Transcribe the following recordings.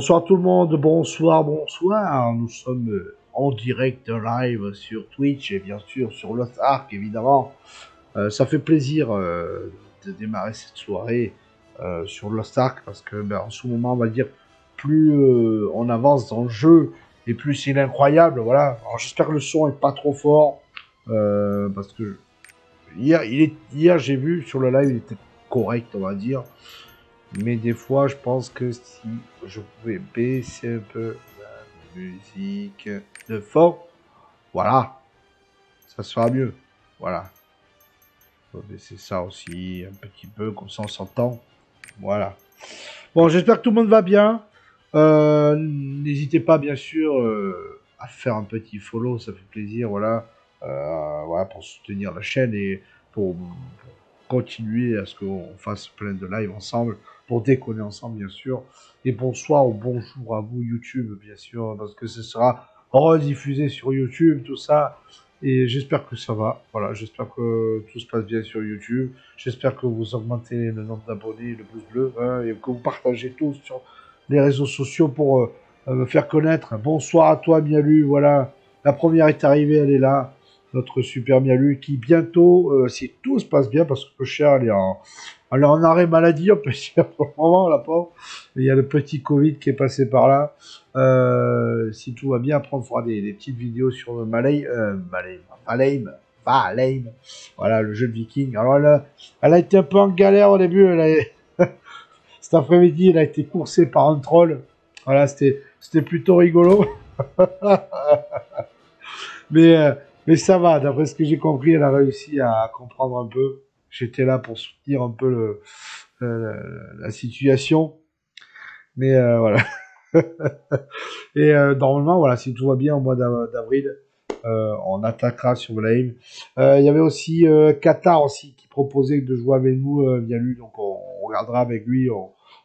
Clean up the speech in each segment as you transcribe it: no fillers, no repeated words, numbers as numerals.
Bonsoir tout le monde, bonsoir, bonsoir. Nous sommes en direct live sur Twitch et bien sûr sur Lost Ark évidemment. Ça fait plaisir de démarrer cette soirée sur Lost Ark parce que en ce moment on va dire plus on avance dans le jeu et plus il est incroyable. Voilà. Alors j'espère que le son est pas trop fort parce que hier j'ai vu sur le live il était correct on va dire. Mais des fois, je pense que si je pouvais baisser un peu la musique de fond, voilà, ça sera mieux. Voilà. On va baisser ça aussi un petit peu, comme ça on s'entend. Voilà. Bon, j'espère que tout le monde va bien. N'hésitez pas, bien sûr, à faire un petit follow, ça fait plaisir, voilà. Voilà, pour soutenir la chaîne et pour continuer à ce qu'on fasse plein de lives ensemble, pour déconner ensemble bien sûr, et bonsoir ou bonjour à vous YouTube bien sûr, parce que ce sera rediffusé sur YouTube, tout ça, et j'espère que ça va, voilà, j'espère que tout se passe bien sur YouTube, j'espère que vous augmentez le nombre d'abonnés, le pouce bleu, hein, et que vous partagez tous sur les réseaux sociaux pour me faire connaître. Bonsoir à toi Mialu, voilà, la première est arrivée, elle est là. Notre super Mialu qui bientôt, si tout se passe bien, parce que peu cher, elle est en arrêt maladie, on peut dire pour le moment, la pauvre. Il y a le petit Covid qui est passé par là. Si tout va bien, après on fera des petites vidéos sur le Valheim. Voilà, le jeu de viking. Alors elle a été un peu en galère au début. Cet après-midi, elle a été coursée par un troll. Voilà, c'était plutôt rigolo. Mais, euh, mais ça va, d'après ce que j'ai compris, elle a réussi à comprendre un peu. J'étais là pour soutenir un peu la situation. Mais voilà. Et normalement, voilà, si tout va bien au mois d'avril, on attaquera sur Valheim. Il y avait aussi Qatar aussi qui proposait de jouer avec nous via lui. Donc on regardera avec lui,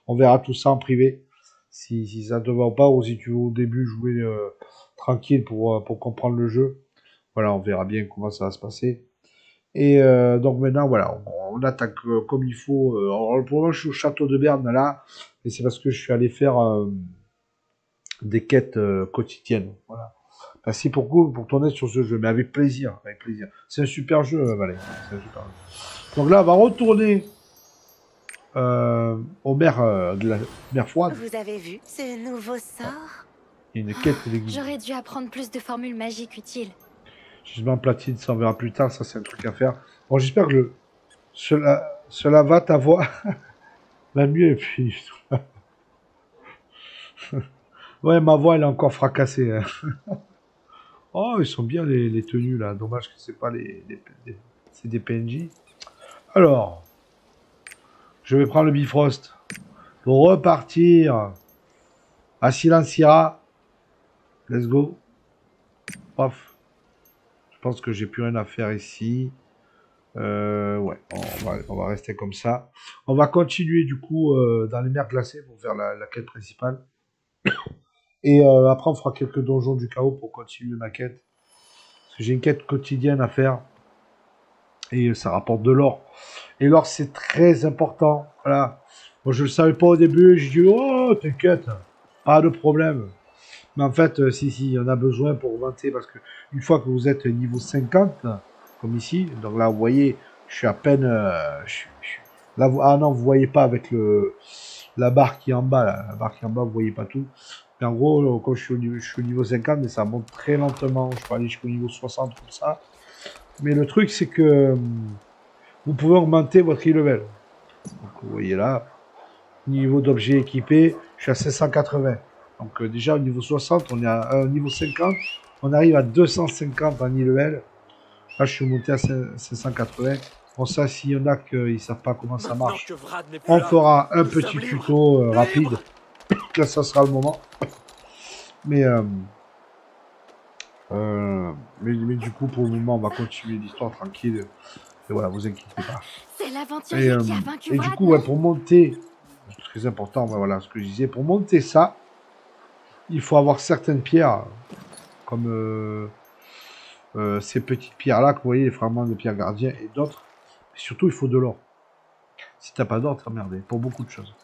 on verra tout ça en privé. Si ça te va pas, ou si tu veux au début jouer tranquille pour comprendre le jeu. Voilà, on verra bien comment ça va se passer. Et donc maintenant, voilà, on attaque comme il faut. Alors, pour le moment, je suis au château de Berne là, et c'est parce que je suis allé faire des quêtes quotidiennes. Voilà. Merci pour ton aide sur ce jeu, mais avec plaisir, avec plaisir. C'est un super jeu, Valais. C'est un super jeu. Donc là, on va retourner aux mers de la mer froide. Vous avez vu ce nouveau sort? Il y a une quête d'église. J'aurais dû apprendre plus de formules magiques utiles. Jugement platine, ça on verra plus tard, ça c'est un truc à faire. Bon, j'espère que cela va ta voix la mieux, et puis... ouais, ma voix elle est encore fracassée. Hein. Oh, ils sont bien les tenues là, dommage que c'est pas c'est des PNJ. Alors, je vais prendre le Bifrost pour repartir à Silenciera. Let's go. Paf. Je pense que j'ai plus rien à faire ici. Ouais, on va rester comme ça. On va continuer du coup dans les mers glacées pour faire la quête principale. Et après on fera quelques donjons du chaos pour continuer ma quête. Parce que j'ai une quête quotidienne à faire. Et ça rapporte de l'or. Et l'or c'est très important. Voilà. Moi je le savais pas au début. J'ai dit oh t'inquiète, pas de problème. Mais en fait, si, on a besoin pour augmenter, parce que une fois que vous êtes niveau 50, comme ici, donc là, vous voyez, je suis à peine... là, ah non, vous voyez pas avec la barre qui est en bas, là. La barre qui est en bas, vous voyez pas tout. Mais en gros, quand je suis au niveau 50, mais ça monte très lentement. Je peux aller jusqu'au niveau 60, comme ça. Mais le truc, c'est que vous pouvez augmenter votre e-level. Donc, vous voyez là, niveau d'objet équipé, je suis à 780. Donc déjà au niveau 60, on est à niveau 50, on arrive à 250 en e-level. Là je suis monté à 580. Bon ça, s'il y en a qui ne savent pas comment ça marche, on fera un petit tuto rapide. Là ça sera le moment. Mais, mais du coup pour le moment on va continuer l'histoire tranquille. Et voilà, vous inquiétez pas. C'est l'aventurier qui a vaincu et du coup ouais, pour monter, c'est très important, voilà ce que je disais, pour monter ça, il faut avoir certaines pierres, comme ces petites pierres-là, que vous voyez, les fragments de pierre gardien, et d'autres. Mais surtout, il faut de l'or. Si t'as pas d'or, t'es emmerdé, pour beaucoup de choses.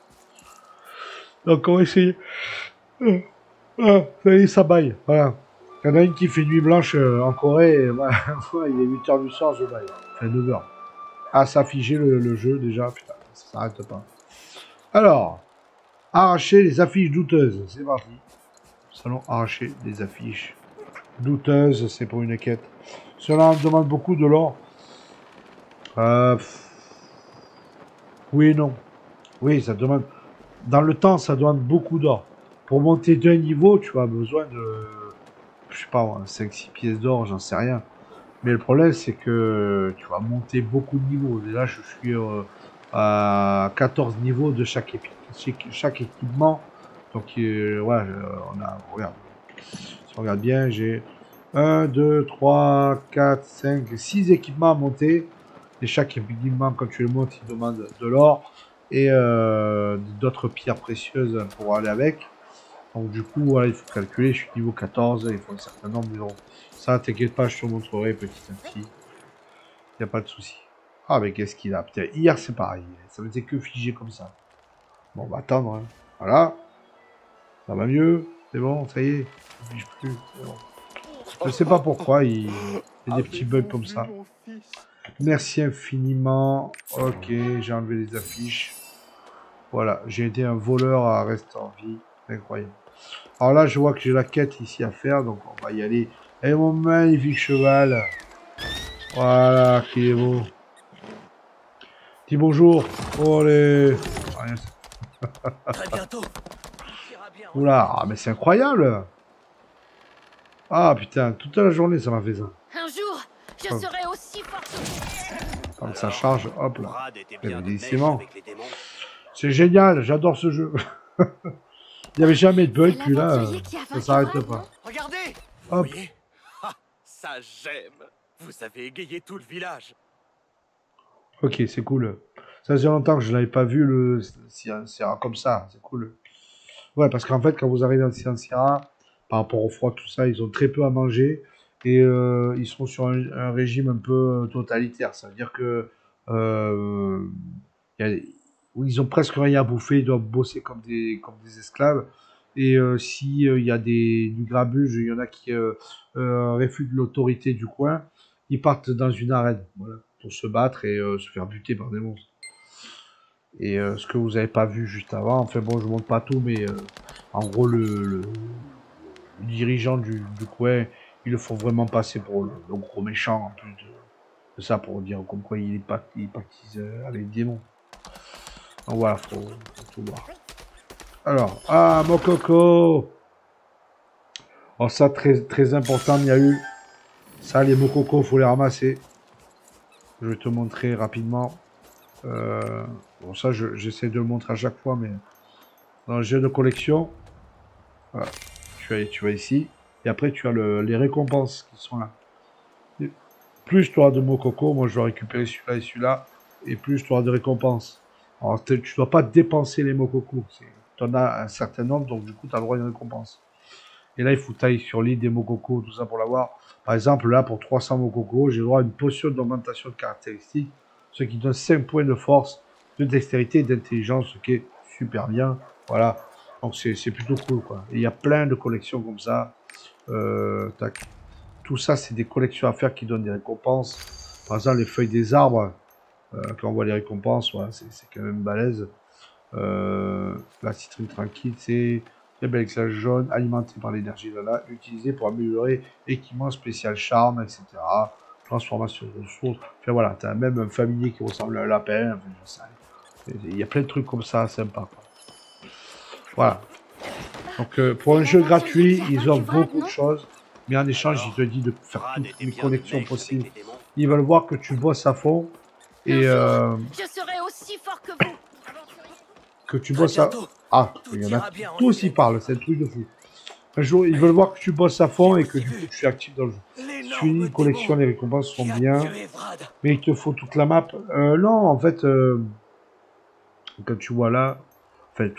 Donc, on va essayer Ah, ça y est, ça baille. Voilà. Il y en a une qui fait nuit blanche en Corée. Et, voilà, il est 8 h du soir, je baille. Enfin, 9 h. Ah, ça a figé le jeu déjà. Putain, ça s'arrête pas. Alors, arracher les affiches douteuses. C'est parti. Nous allons arracher des affiches douteuses. C'est pour une quête. Cela demande beaucoup de l'or. Oui et non. Oui, ça demande... Dans le temps, ça demande beaucoup d'or. Pour monter d'un niveau, tu as besoin de... Je sais pas, 5-6 pièces d'or, j'en sais rien. Mais le problème, c'est que tu vas monter beaucoup de niveaux. Et là, je suis à 14 niveaux de chaque équipement. Donc, voilà, regarde. Si on regarde bien, j'ai 1, 2, 3, 4, 5, 6 équipements à monter. Et chaque équipement, quand tu le montes, il demande de l'or et d'autres pierres précieuses pour aller avec. Donc du coup, voilà, il faut calculer, je suis niveau 14, il faut un certain nombre de euros. Ça, t'inquiète pas, je te montrerai petit à petit. Il n'y a pas de souci. Ah, mais qu'est-ce qu'il a? Putain, hier, c'est pareil. Ça m'était que figé comme ça. Bon, on va attendre. Hein. Voilà. Ça va mieux. C'est bon, ça y est. Ça fige plus. Bon. Je sais pas pourquoi, il y a des petits bugs comme ça. Merci infiniment. Ok, j'ai enlevé les affiches. Voilà, j'ai été un voleur à rester en vie. Incroyable. Alors là, je vois que j'ai la quête ici à faire, donc on va y aller. Et mon magnifique cheval. Voilà, qui est beau. Dis bonjour. Allez. Très bientôt. Oula, ah, mais c'est incroyable. Ah putain, toute la journée ça m'a fait ça. Un jour, je Oh. serai aussi fort que... Quand ça charge, hop là. Brad était Eh bien ben, de neige décidément. avec les démons. C'est génial, j'adore ce jeu. Il n'y avait jamais de bug, C'est puis là, l'aventurier qui a ça vaincu s'arrête Brad, pas. non? Regardez. Vous Hop. voyez? Ah, ça j'aime. Vous avez égayé tout le village. Ok, c'est cool. Ça faisait longtemps que je n'avais pas vu le Sierra comme ça, c'est cool. Ouais, parce qu'en fait, quand vous arrivez en Sierra, par rapport au froid, tout ça, ils ont très peu à manger et ils sont sur un régime un peu totalitaire. Ça veut dire que euh, y a- où ils ont presque rien à bouffer, ils doivent bosser comme des esclaves. Et si il y a du grabuge, il y en a qui réfutent l'autorité du coin, ils partent dans une arène, voilà, pour se battre et se faire buter par des monstres. Et ce que vous n'avez pas vu juste avant, enfin bon, je montre pas tout, mais en gros, le dirigeant du coin, ils le font vraiment passer pour le gros méchant, en plus de ça, pour dire comme quoi il pactise avec les démons. Donc voilà, faut tout voir. Alors, ah, mon coco. Alors ça, très, très important, il y a eu... Ça, les mokoko, faut les ramasser. Je vais te montrer rapidement. Bon, ça, j'essaie de le montrer à chaque fois, mais dans le jeu de collection, voilà, tu vas ici. Et après, tu as les récompenses qui sont là. Et plus tu auras de mokoko, moi je vais récupérer celui-là et celui-là, et plus tu auras de récompenses. Alors, tu ne dois pas dépenser les mokoko. Tu en as un certain nombre, donc du coup, tu as le droit à une récompense. Et là, il faut tailler sur l'île des mokoko, tout ça pour l'avoir. Par exemple, là, pour 300 mokoko, j'ai le droit à une potion d'augmentation de caractéristiques, ce qui donne 5 points de force, de dextérité et d'intelligence, ce qui est super bien. Voilà. Donc, c'est plutôt cool, quoi. Et il y a plein de collections comme ça. Tac. Tout ça, c'est des collections à faire qui donnent des récompenses. Par exemple, les feuilles des arbres, quand on voit les récompenses, voilà, c'est quand même balèze. La citrine tranquille, c'est très belle excellence jaune, alimenté par l'énergie de la utilisé pour améliorer équipement spécial charme, etc. Transformation de ressources. Enfin voilà, tu as même un familier qui ressemble à un lapin. Enfin, il y a plein de trucs comme ça, sympa. Quoi. Voilà. Donc pour un jeu gratuit, ils offrent beaucoup de choses. Mais en échange, ils te disent de faire toutes les connexions possibles. Ils veulent voir que tu bosses à fond. Et Je serai aussi fort que vous. que tu bosses à... Ah, il y en a tous y parlent, c'est un truc de fou. Un jour, ils veulent voir que tu bosses à fond et que du coup, tu es actif dans le jeu. Suis, collection, les récompenses sont bien. Mais il te faut toute la map. Non, en fait, quand tu vois là, en fait,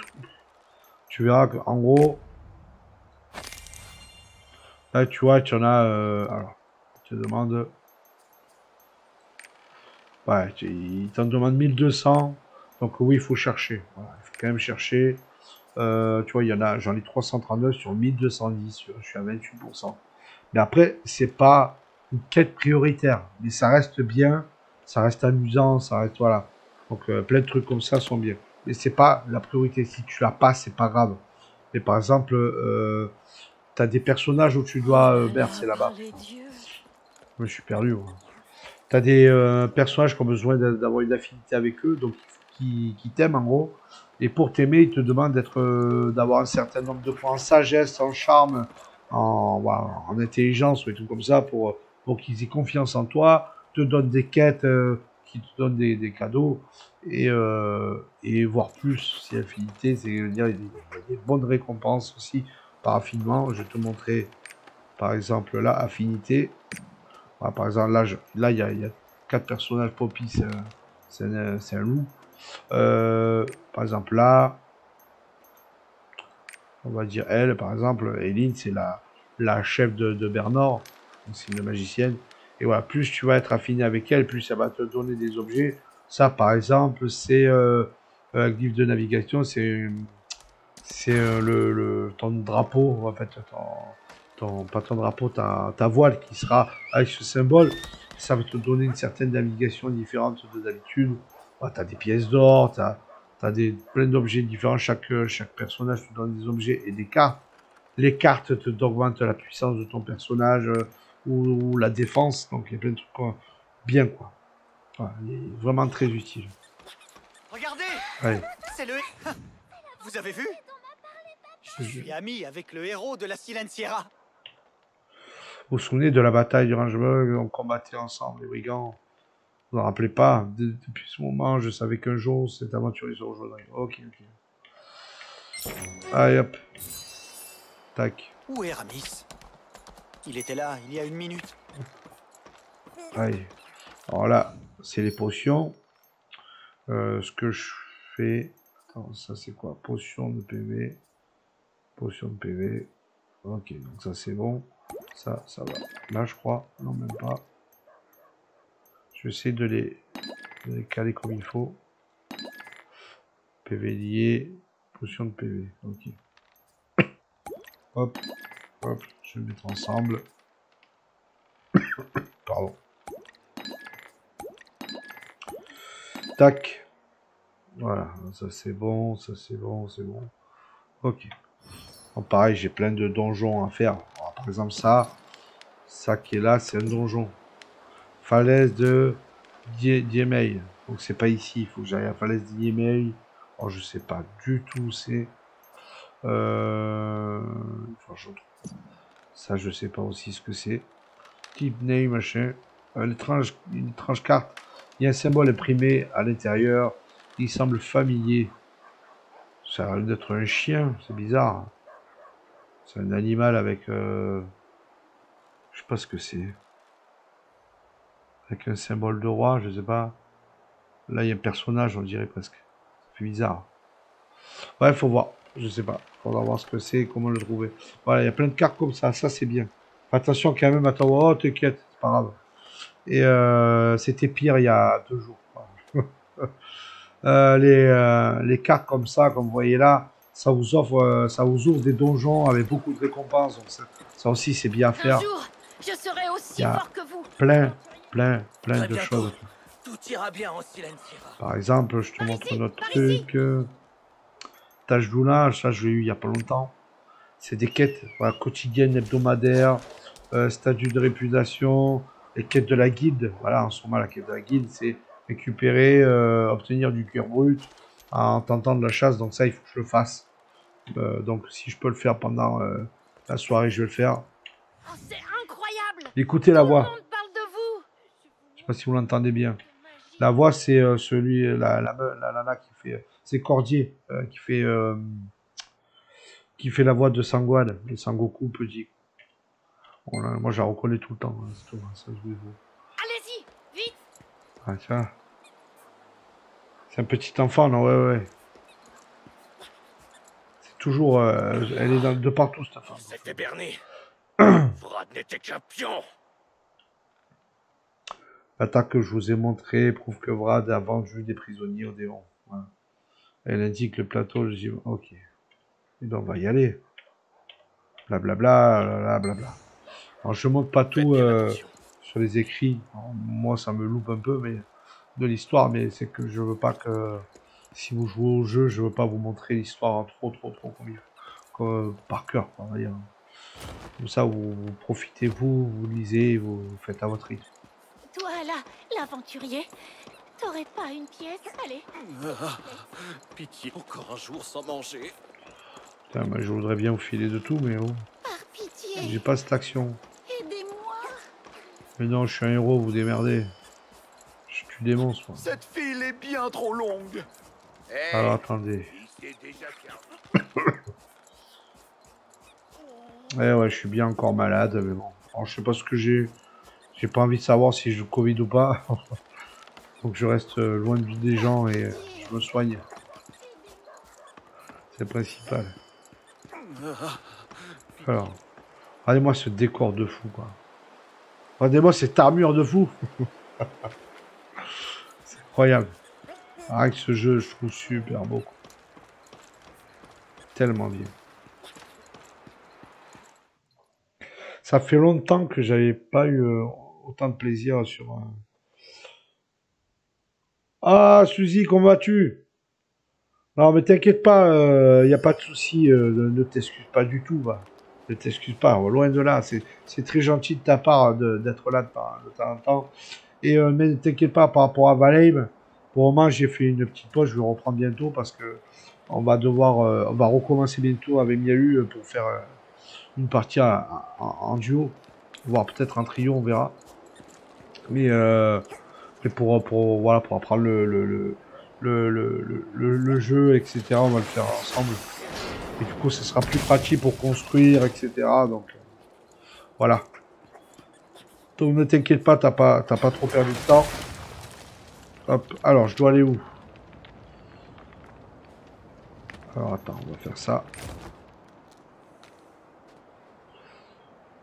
tu verras qu'en gros, là, tu vois, tu en as... alors, tu te demandes... Ouais, il t'en demande 1200. Donc oui, il faut chercher. Voilà, il faut quand même chercher. Tu vois, il y en a, j'en ai 339 sur 1210. Tu vois, je suis à 28%. Mais après, c'est pas une quête prioritaire. Mais ça reste bien, ça reste amusant, ça reste, voilà. Donc, plein de trucs comme ça sont bien. Mais c'est pas la priorité. Si tu l'as pas, c'est pas grave. Mais par exemple, t'as des personnages où tu dois merde, c'est là-bas. Je me suis perdu. Moi. T'as des personnages qui ont besoin d'avoir une affinité avec eux, donc qui t'aiment en gros. Et pour t'aimer, ils te demandent d'avoir un certain nombre de points en sagesse, en charme, voilà, en intelligence ou des trucs comme ça pour qu'ils aient confiance en toi, te donnent des quêtes, qui te donnent des cadeaux et voire plus si affinité, c'est-à-dire il y a des bonnes récompenses aussi par affinement. Je vais te montrer par exemple là, affinité. Voilà, par exemple, là il y a 4 personnages Poppy, c'est un loup. Par exemple, là, on va dire elle, par exemple, Eileen, c'est la chef de Bernard, c'est une magicienne. Et voilà, plus tu vas être affiné avec elle, plus ça va te donner des objets. Ça, par exemple, c'est un glyphe de navigation, c'est ton drapeau, en fait, pas ton drapeau, ta voile qui sera avec ce symbole. Ça va te donner une certaine navigation différente de d'habitude. Ouais, tu as des pièces d'or, tu as, plein d'objets différents. Chaque personnage te donne des objets et des cartes. Les cartes augmentent la puissance de ton personnage ou la défense. Donc il y a plein de trucs bien, quoi. Ouais, il est vraiment très utile. Regardez, Ouais. c'est le... Vous avez vu? Je suis ami avec le héros de la Silenciera. Vous vous souvenez de la bataille du Rangebug? On combattait ensemble les brigands. Vous ne vous rappelez pas? Depuis ce moment, je savais qu'un jour, cette aventure se rejoindrait. Ok, ok. Allez, hop. Tac. Où est Ramis? Il était là, il y a une minute. Allez. Alors là, c'est les potions. Ce que je fais... Attends, ça c'est quoi? Potion de PV. Potion de PV. Ok, donc ça c'est bon. Ça va. Là, je crois. Non, même pas. Je vais essayer de les caler comme il faut. PV lié. Potion de PV. Ok. Hop. Hop. Je vais mettre ensemble. Pardon. Tac. Voilà. Ça c'est bon. Ça c'est bon. C'est bon. Ok. Bon, pareil, j'ai plein de donjons à faire. Alors, par exemple, ça qui est là, c'est un donjon. Falaise de Diemei. Donc c'est pas ici, il faut que j'aille à Falaise de Diemei. Alors je sais pas du tout c'est. Enfin, ça je sais pas aussi ce que c'est. Type name, machin. Une étrange carte. Il y a un symbole imprimé à l'intérieur. Il semble familier. Ça a l'air d'être un chien, c'est bizarre. C'est un animal avec... Je sais pas ce que c'est. Avec un symbole de roi, je sais pas. Là, il y a un personnage, on dirait presque. Ça fait bizarre. Ouais, faut voir. Je sais pas. Faudra voir ce que c'est et comment le trouver. Voilà, il y a plein de cartes comme ça. Ça, c'est bien. Attention quand même à toi. Oh, t'inquiète, c'est pas grave. Et c'était pire il y a 2 jours. Les cartes comme ça, comme vous voyez là, ça vous ouvre des donjons avec beaucoup de récompenses. Donc ça aussi, c'est bien à faire. Un jour, je serai aussi Il y a fort que vous. plein Très de bientôt, choses. tout ira bien en Silenciera. Par exemple, je te montre ici, notre par truc. Tâche d'oulage, ça je l'ai eu il y a pas longtemps. C'est des quêtes voilà, quotidiennes, hebdomadaires, statut de réputation, les quêtes de la guilde. Voilà, en ce moment, la quête de la guilde, c'est récupérer, obtenir du cuir brut en tentant de la chasse. Donc ça, il faut que je le fasse. Donc si je peux le faire pendant la soirée, je vais le faire. Oh, c'est incroyable. Écoutez Tout la le voix. monde parle de vous. Je sais pas si vous l'entendez bien. La voix, c'est la nana qui fait... c'est Cordier qui fait la voix de Sangwad, de Sangoku petit. Voilà, moi, je la reconnais tout le temps. Hein, c'est tout, hein, ça, je vous dis. Allez-y, vite. Ah, tiens. C'est un petit enfant, non? Ouais, ouais. C'est toujours... elle est de partout, cette femme. C'était berné. Vrad n'était qu'un pion. L'attaque que je vous ai montrée prouve que Vrad a vendu des prisonniers au démon. Voilà. Elle indique le plateau, je dis... Ok. Et ben, on va y aller. Blablabla, blablabla. Alors, je montre pas Faites tout bien attention. sur les écrits. Alors, moi, ça me loupe un peu mais de l'histoire, mais c'est que je veux pas que si vous jouez au jeu, je veux pas vous montrer l'histoire trop comme, par cœur, on va dire. Comme ça, vous profitez vous lisez, vous faites à votre rythme. Toi là, l'aventurier, t'aurais pas une pièce? Allez. Pitié, encore un jour sans manger. Putain, moi, je voudrais bien vous filer de tout, mais oh, Par pitié, j'ai pas cette action. aidez-moi. Mais non, je suis un héros, vous démerdez. Je tue des monstres, moi. Cette file est bien trop longue. Alors attendez. Ouais, je suis bien encore malade, mais bon. Alors, je sais pas ce que j'ai. J'ai pas envie de savoir si j'ai le Covid ou pas. Faut que je reste loin des gens et je me soigne. C'est le principal. Alors, regardez-moi ce décor de fou, quoi. Regardez-moi cette armure de fou. C'est incroyable. Avec ce jeu, je trouve super beau. Tellement bien. Ça fait longtemps que j'avais pas eu autant de plaisir sur un... Ah, Suzy, comment vas-tu? Non, mais t'inquiète pas, il n'y a pas de souci, ne t'excuse pas du tout, va. Ne t'excuse pas, loin de là. C'est très gentil de ta part d'être là de temps en temps. Et mais ne t'inquiète pas par rapport à Valheim. Pour le moment, j'ai fait une petite pause, je vais reprendre bientôt parce que on va recommencer bientôt avec Mialu pour faire une partie en duo, voire peut-être en trio, on verra. Mais voilà, pour apprendre le jeu, etc., on va le faire ensemble. Et du coup, ce sera plus pratique pour construire, etc. Donc, voilà. Donc, ne t'inquiète pas, t'as pas trop perdu de temps. Hop, alors, je dois aller où? Alors, attends, on va faire ça.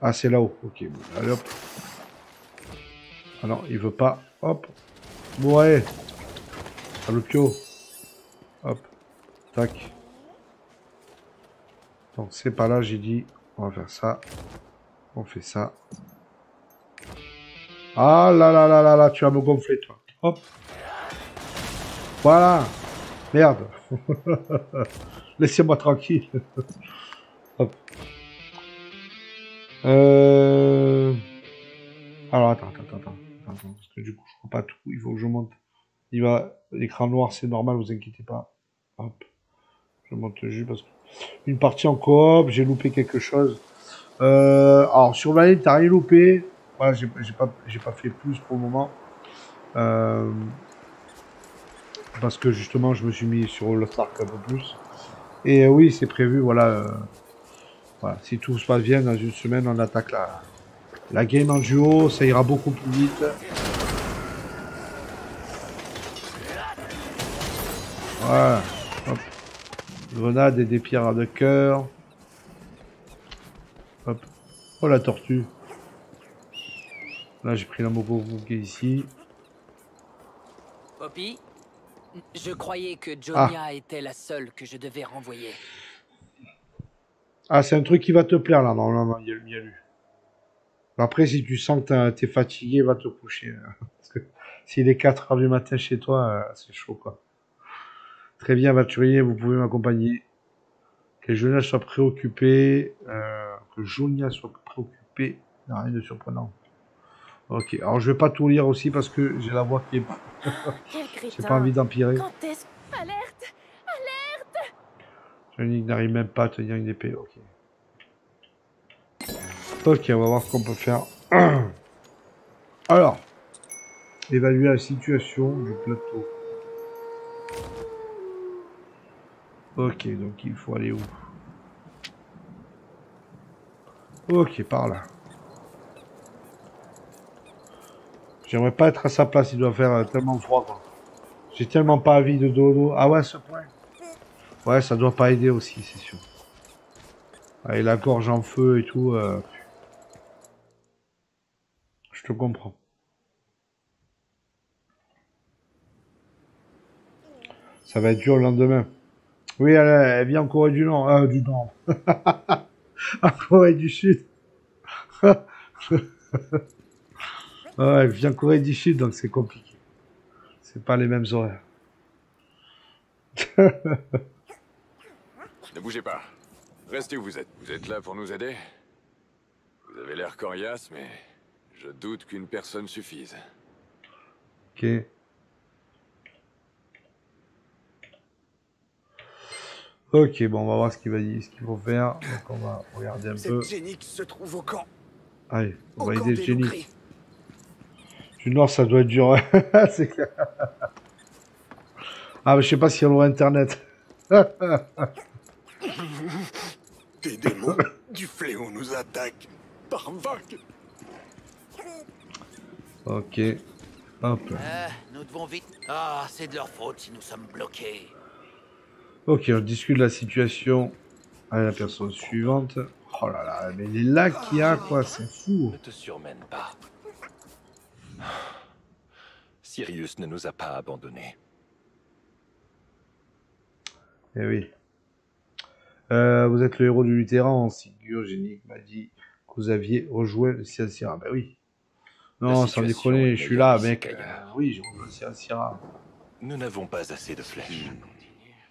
Ah, c'est là-haut. Ok, bon, allez, hop. Ah non, il veut pas. Hop. Ouais. Ah, le pio. Hop. Tac. Donc, c'est pas là, j'ai dit. On va faire ça. On fait ça. Ah là là là là là, tu vas me gonfler, toi. Hop. Voilà. Merde. Laissez-moi tranquille. Hop. Alors, attends. Parce que du coup, je crois pas tout. Il faut que je monte. Il va... L'écran noir, c'est normal, vous inquiétez pas. Hop. Je monte juste parce que... Une partie en coop, j'ai loupé quelque chose. Alors, sur Valheim, t'as rien loupé. Voilà, j'ai pas fait plus pour le moment. Parce que justement, je me suis mis sur Lost Ark un peu plus. Et oui, c'est prévu, voilà. Voilà, si tout se passe bien, dans une semaine, on attaque la game en duo. Ça ira beaucoup plus vite. Voilà. Hop. Grenade et des pierres de cœur. Hop. Oh, la tortue. Là, j'ai pris la mogo qui est ici. Poppy, je croyais que Ah. Jonia était la seule que je devais renvoyer. Ah, c'est un truc qui va te plaire, là, normalement, il y a le Mialu. Après, si tu sens que t'es fatigué, va te coucher. Parce que s'il est 4 heures du matin chez toi, c'est chaud, quoi. Très bien, aventurier, vous pouvez m'accompagner. Que Jonia soit préoccupé. Que Jonia soit préoccupé. Rien de surprenant. Ok, alors je vais pas tout lire aussi parce que j'ai la voix qui est... Quel J'ai crétin. pas envie d'empirer. Quand est-ce... Alerte. Johnny n'arrive même pas à tenir une épée, ok. Ok, on va voir ce qu'on peut faire. Alors, évaluer la situation du plateau. Ok, donc il faut aller où? Ok, par là. J'aimerais pas être à sa place, il doit faire tellement froid, quoi. J'ai tellement pas envie de dodo. Ah ouais, à ce point? Ouais, ça doit pas aider aussi, c'est sûr. Avec la gorge en feu et tout, je te comprends. Ça va être dur le lendemain. Oui, elle vit en Corée du Nord. Du Nord. En Corée du Sud. Ouais, elle vit en Corée du Sud, donc c'est compliqué. C'est pas les mêmes horaires. Ne bougez pas. Restez où vous êtes. Vous êtes là pour nous aider? Vous avez l'air coriace, mais je doute qu'une personne suffise. Ok. Ok, bon, on va voir ce qu'il va dire, ce qu'il faut faire. Donc on va regarder un peu. Cette génique se trouve au camp. Allez, on Au va camp aider des Jenny. loups-gris. Du Nord, ça doit être dur. C'est clair. Ah, mais je sais pas si on aura internet. Des démons du fléau nous attaquent par vagues. Ok. Hop. Nous devons vite. Ah, c'est de leur faute si nous sommes bloqués. Ok, on discute de la situation avec la personne suivante. Oh là là, mais les lags qu'il y a, quoi, c'est fou. Ne te surmène pas. Sirius ne nous a pas abandonnés. Eh oui. Vous êtes le héros du Lutheran, Sigur Génique m'a dit que vous aviez rejoué le Ciancira. Ben oui. Non, sans déconner, je suis là, mec. Oui, j'ai rejoué le Ciancira. Nous n'avons pas assez de flèches.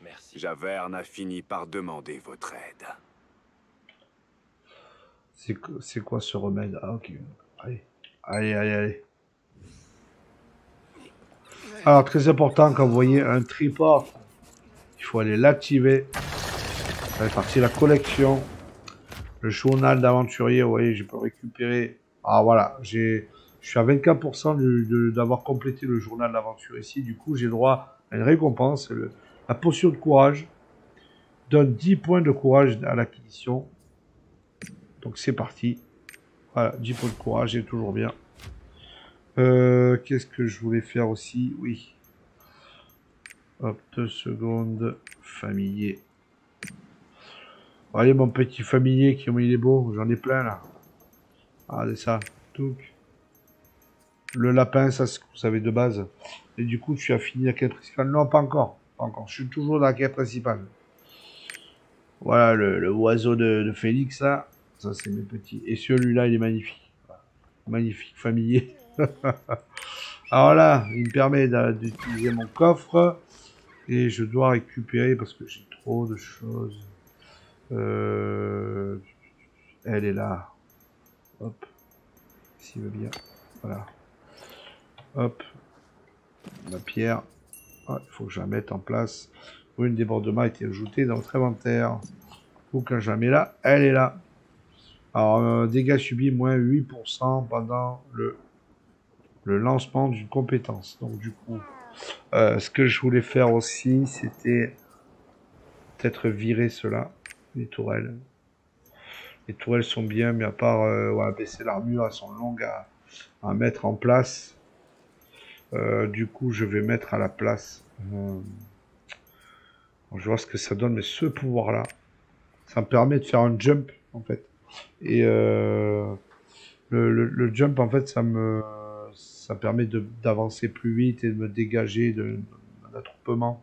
Merci. Javerne a fini par demander votre aide. C'est quoi ce remède? Ah, ok. Allez. Allez, allez, allez. Alors, très important, quand vous voyez un triport, il faut aller l'activer. Ça fait partie de la collection. Le journal d'aventurier, vous voyez, je peux récupérer. Ah, voilà, je suis à 24% d'avoir complété le journal d'aventurier ici. Du coup, j'ai droit à une récompense. La potion de courage donne 10 points de courage à l'acquisition. Donc, c'est parti. Voilà, 10 points de courage, c'est toujours bien. Qu'est-ce que je voulais faire aussi? Oui. Hop, 2 secondes. Familier. Allez, mon petit familier, qui il est beau. J'en ai plein, là. Regardez ça. Touc. Le lapin, ça, c'est ce que vous savez de base. Et du coup, tu as fini la quête principale? Non, pas encore. Pas encore. Je suis toujours dans la quête principale. Voilà, le oiseau de Félix, là. Ça, c'est mes petits. Et celui-là, il est magnifique. Magnifique familier. Alors là, il me permet d'utiliser mon coffre. Et je dois récupérer parce que j'ai trop de choses. Elle est là. Hop. S'il veut bien. Voilà. Hop. La pierre. Ah, il faut que je la mette en place. Une débordement a été ajoutée dans votre inventaire. Ou quand je la mets là, elle est là. Alors, dégâts subis moins 8% pendant le lancement d'une compétence. Donc du coup, ce que je voulais faire aussi, c'était peut-être virer cela, les tourelles. Les tourelles sont bien, mais à part voilà, baisser l'armure, elles sont longues à mettre en place. Du coup, je vais mettre à la place. Je vois ce que ça donne, mais ce pouvoir-là, ça me permet de faire un jump, en fait. Et le jump, en fait, ça permet d'avancer plus vite et de me dégager d'un attroupement.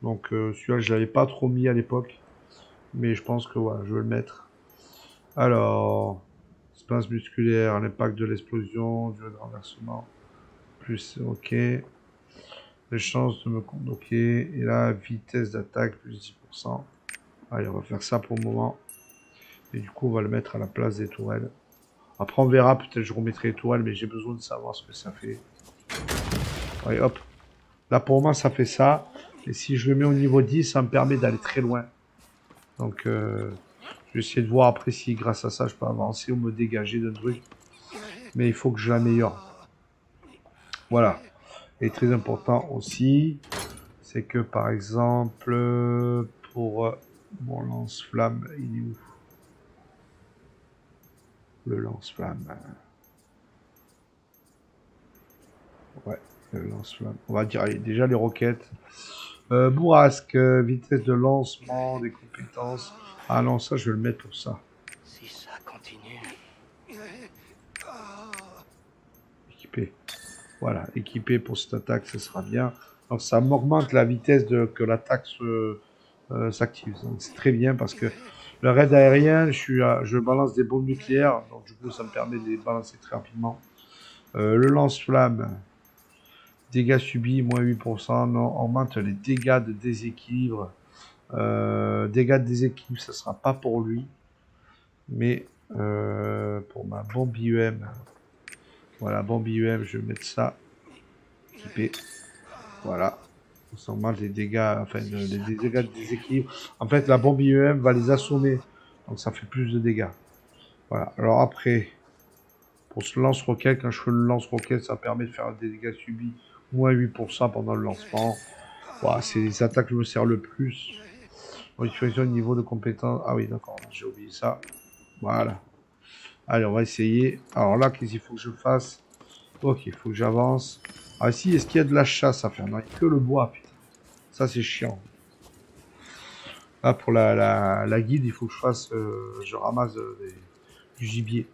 Donc celui-là, je l'avais pas trop mis à l'époque. Mais je pense que voilà, je vais le mettre. Alors, espace musculaire, l'impact de l'explosion, durée de renversement. Plus, ok. Les chances de me convoquer. Et là, vitesse d'attaque, plus 10%. Allez, on va faire ça pour le moment. Et du coup, on va le mettre à la place des tourelles. Après, on verra. Peut-être je remettrai les tourelles, mais j'ai besoin de savoir ce que ça fait. Allez, hop. Là, pour moi, ça fait ça. Et si je le mets au niveau 10, ça me permet d'aller très loin. Donc, je vais essayer de voir après si, grâce à ça, je peux avancer ou me dégager d'un truc. Mais il faut que je l'améliore. Voilà. Et très important aussi, c'est que, par exemple, pour mon lance-flamme, il est où? Le lance-flamme. Ouais, le lance-flamme. On va dire, allez, déjà les roquettes. Bourrasque, vitesse de lancement, des compétences. Ah non, ça, je vais le mettre pour ça. Si ça continue. Équipé. Voilà, équipé pour cette attaque, ce sera bien. Donc ça m'augmente la vitesse que l'attaque s'active. Donc c'est très bien parce que le raid aérien, je balance des bombes nucléaires, donc du coup ça me permet de les balancer très rapidement. Le lance-flamme, dégâts subis, moins 8%, non, augmente les dégâts de déséquilibre. Dégâts de déséquilibre, ça sera pas pour lui, mais pour ma bombe IEM, voilà, bombe IEM, je vais mettre ça, équipé, voilà, ça augmente les dégâts, enfin les dégâts de déséquilibre. En fait, la bombe IEM va les assommer, donc ça fait plus de dégâts. Voilà, alors après, pour ce lance-roquette, quand je fais le lance-roquette, ça permet de faire des dégâts subis, moins 8% pendant le lancement. Voilà, c'est les attaques que je me sers le plus. Modification de niveau de compétence. Ah oui, d'accord, j'ai oublié ça. Voilà. Allez, on va essayer. Alors là, qu'est-ce qu'il faut que je fasse? Ok, il faut que j'avance. Ah si, est-ce qu'il y a de la chasse à faire? Non, il n'y a que le bois, putain. Ça, c'est chiant. Là, pour la guide, il faut que je fasse... je ramasse du gibier.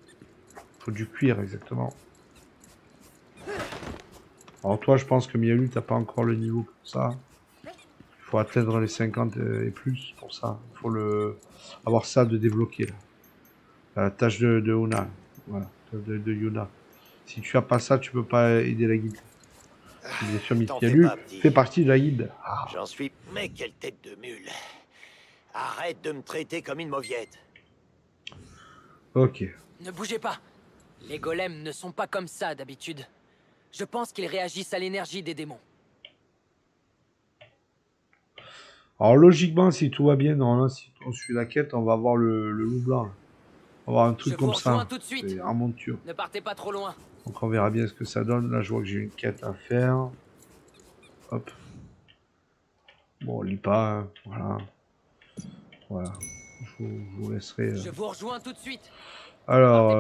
Il faut du cuir, exactement. Alors toi, je pense que Mialu, t'as pas encore le niveau pour ça. Il faut atteindre les 50 et plus pour ça. Il faut avoir ça de débloquer, là. La tâche de Yuna. Voilà, de Yuna. Si tu as pas ça, tu peux pas aider la guide. Bien sûr, Mialu fait partie de la guide. Ah. J'en suis... Mais quelle tête de mule. Arrête de me traiter comme une mauviette. Ok. Ne bougez pas. Les golems ne sont pas comme ça d'habitude. Je pense qu'ils réagissent à l'énergie des démons. Alors logiquement, si tout va bien, normalement, si on suit la quête, on va avoir le loup blanc. On va avoir un truc comme ça. Tout de suite. C'est en monture. Ne partez pas trop loin. Donc on verra bien ce que ça donne. Là, je vois que j'ai une quête à faire. Hop. Bon, on lit pas. Hein. Voilà. Voilà. Je vous laisserai. Je vous rejoins tout de suite. Alors,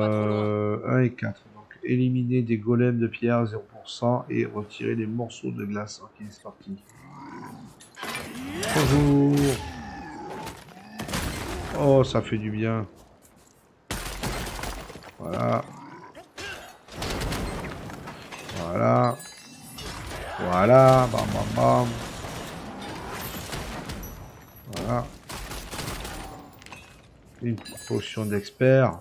1 et 4. Donc, éliminer des golems de pierre 0% et retirer les morceaux de glace. Ok, c'est parti. Bonjour. Oh, ça fait du bien. Voilà. Voilà. Voilà. Bam, bam, bam. Voilà. Une potion d'expert.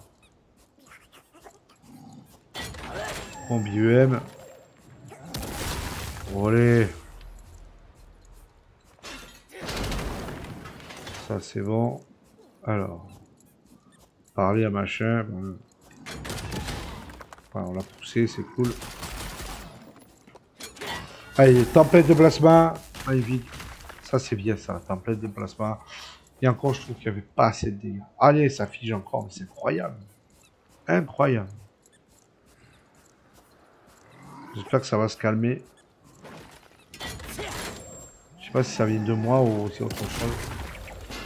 Bombe UM. Allez. Ça c'est bon. Alors. Parler à machin. Ben... Enfin, on l'a poussé, c'est cool. Allez, tempête de plasma. Magnifique. Ça c'est bien ça, tempête de plasma. Et encore, je trouve qu'il n'y avait pas assez de dégâts. Allez, ça fige encore, mais c'est incroyable. Incroyable. J'espère que ça va se calmer. Je sais pas si ça vient de moi ou si autre chose.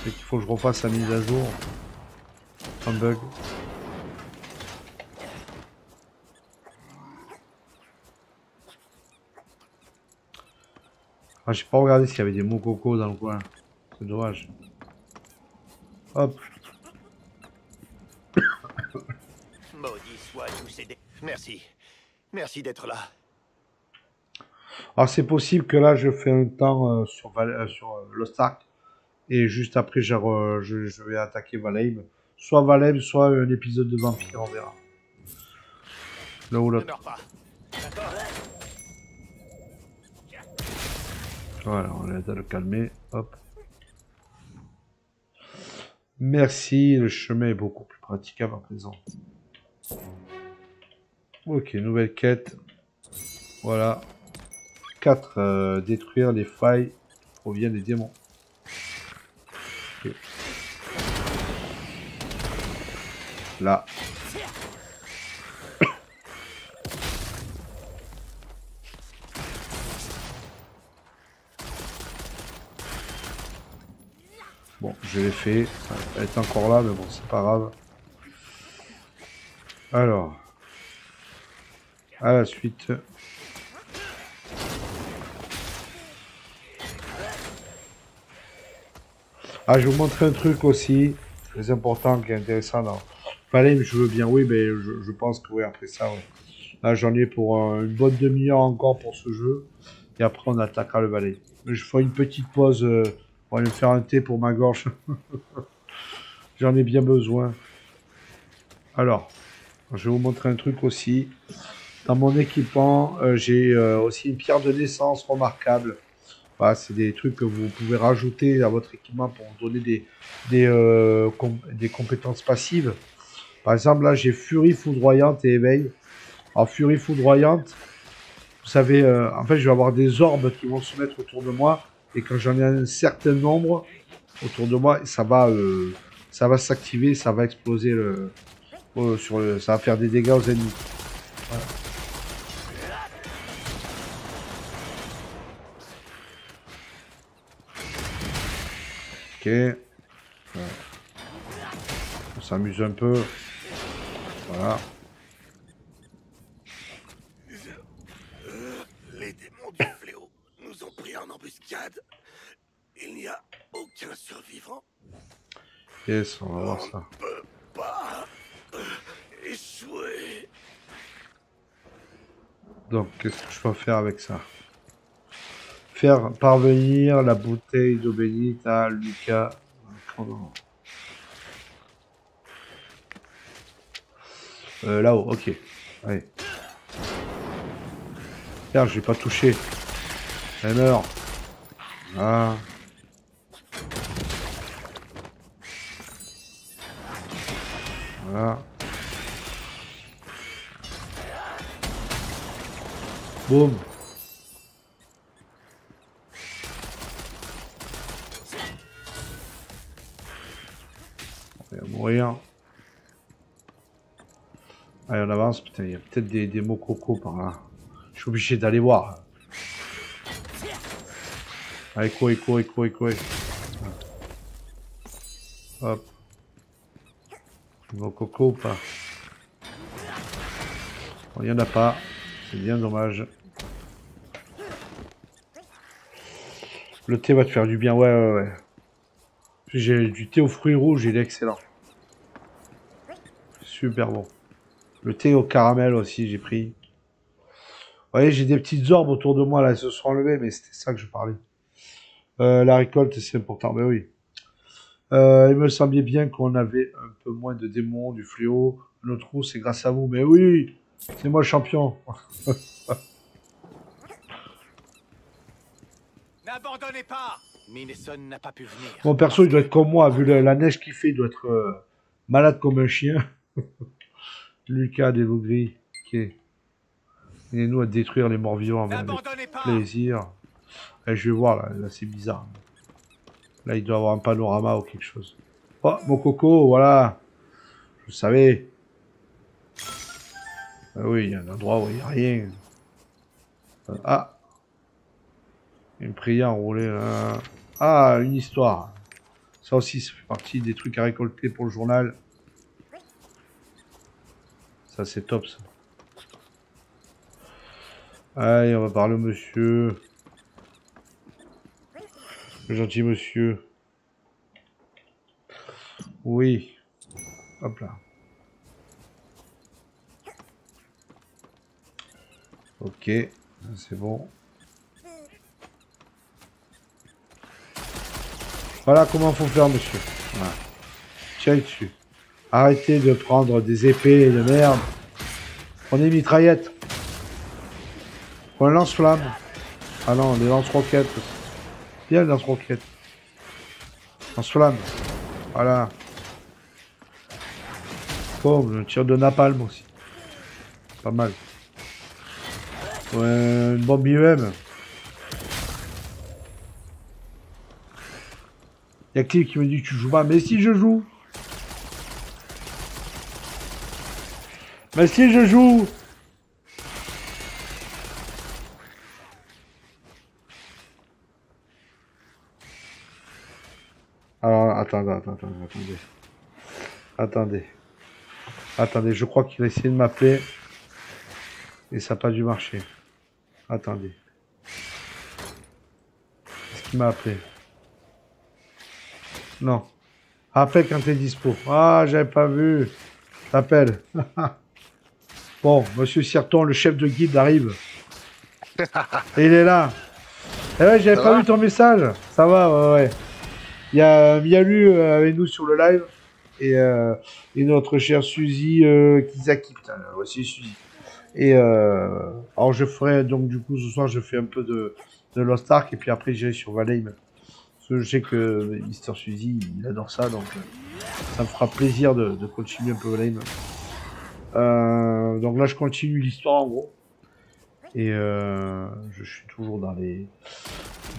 C'est qu'il faut que je refasse la mise à jour. Un bug. Ah, j'ai pas regardé s'il y avait des mokoko dans le coin. C'est dommage. Hop. Maudit soit tous ces... Merci. Merci d'être là. Alors c'est possible que là je fais un temps sur Lost Ark et juste après je vais attaquer Valheim. Soit Valheim, soit un épisode de Vampire, on verra. Là ou l'autre. Voilà, on est à le calmer. Hop. Merci, le chemin est beaucoup plus praticable à présent. Ok, nouvelle quête. Voilà. 4. Détruire les failles qui proviennent des démons. Okay. Là. Bon, je l'ai fait. Elle est encore là, mais bon, c'est pas grave. Alors. À la suite. Ah, je vais vous montrer un truc aussi, très important, qui est intéressant dans Valheim, je veux bien, oui, mais je pense que oui, après ça, ouais. Là, j'en ai pour une bonne demi-heure encore pour ce jeu, et après, on attaquera le Valheim. Je ferai une petite pause On va aller me faire un thé pour ma gorge. J'en ai bien besoin. Alors, je vais vous montrer un truc aussi. Dans mon équipement, j'ai aussi une pierre de naissance remarquable. Voilà, c'est des trucs que vous pouvez rajouter à votre équipement pour donner des compétences passives. Par exemple, là, j'ai Furie foudroyante et éveil. Alors, Furie foudroyante, vous savez, en fait, je vais avoir des orbes qui vont se mettre autour de moi. Et quand j'en ai un certain nombre autour de moi, ça va s'activer, ça va exploser ça va faire des dégâts aux ennemis. Voilà. Ok. Ouais. On s'amuse un peu. Voilà. Les démons du fléau nous ont pris en embuscade. Il n'y a aucun survivant. Yes, on va voir ça. On ne peut pas échouer. Donc, qu'est-ce que je peux faire avec ça? Faire parvenir la bouteille d'eau bénite à Lucas. Là-haut, ok. Allez. Merde, je vais pas touché. Elle meurt. Ah. Voilà. Boum. On va mourir. Allez, on avance. Putain, il y a peut-être des mots coco par là. Je suis obligé d'aller voir. Allez, courez. Hop. Mots coco ou pas? Bon, il n'y en a pas. C'est bien dommage. Le thé va te faire du bien. Ouais. J'ai du thé aux fruits rouges, il est excellent. Super bon. Le thé au caramel aussi, j'ai pris. Vous voyez, j'ai des petites orbes autour de moi, là, elles se sont enlevées, mais c'était ça que je parlais. La récolte, c'est important, mais oui. Il me semblait bien qu'on avait un peu moins de démons, du fléau. Notre roue, c'est grâce à vous, mais oui, c'est moi le champion. N'abandonnez pas. Minnesson n'a pas pu venir. Mon perso, il doit être comme moi, vu la neige qu'il fait, il doit être malade comme un chien. Lucas, des loups gris. Ok. Et nous à détruire les morts-vivants avec plaisir. Et je vais voir, là c'est bizarre. Là, il doit avoir un panorama ou quelque chose. Oh, mon coco, voilà. Je savais. Ah oui, il y a un endroit où il n'y a rien. Ah. Une prière enroulée là. Ah, une histoire. Ça aussi, ça fait partie des trucs à récolter pour le journal. Ça, c'est top, ça. Allez, on va parler au monsieur. Le gentil monsieur. Oui. Hop là. Ok. C'est bon. Voilà comment faut faire, monsieur. Voilà. Tiens dessus. Arrêtez de prendre des épées de merde. Prenez une mitraillette. Prenez un lance-flamme. Ah non, des lance-roquettes. Bien le lance-roquettes. Lance-flamme. Voilà. Bon, le tir de napalm aussi. Pas mal. Ouais, une bombe IEM. Y'a qui me dit que tu joues pas? Mais si je joue. Mais si je joue. Alors, attendez, je crois qu'il a essayé de m'appeler. Et ça n'a pas dû marcher. Attendez. Est-ce qu'il m'a appelé? Non. Appelle quand t'es dispo. Ah, j'avais pas vu. T'appelles. Bon, monsieur Sirton, le chef de guilde, arrive. Et il est là. Eh ouais, j'avais pas vu ton message. Ça va, ouais. Il y a Mialu avec nous sur le live et notre chère Suzy Kizaki. Putain, voici Suzy. Et alors je ferai donc du coup ce soir je fais un peu de Lost Ark et puis après j'irai sur Valheim. Parce que je sais que Mister Suzy il adore ça donc ça me fera plaisir de continuer un peu Valheim. Donc là je continue l'histoire en gros. Et je suis toujours dans les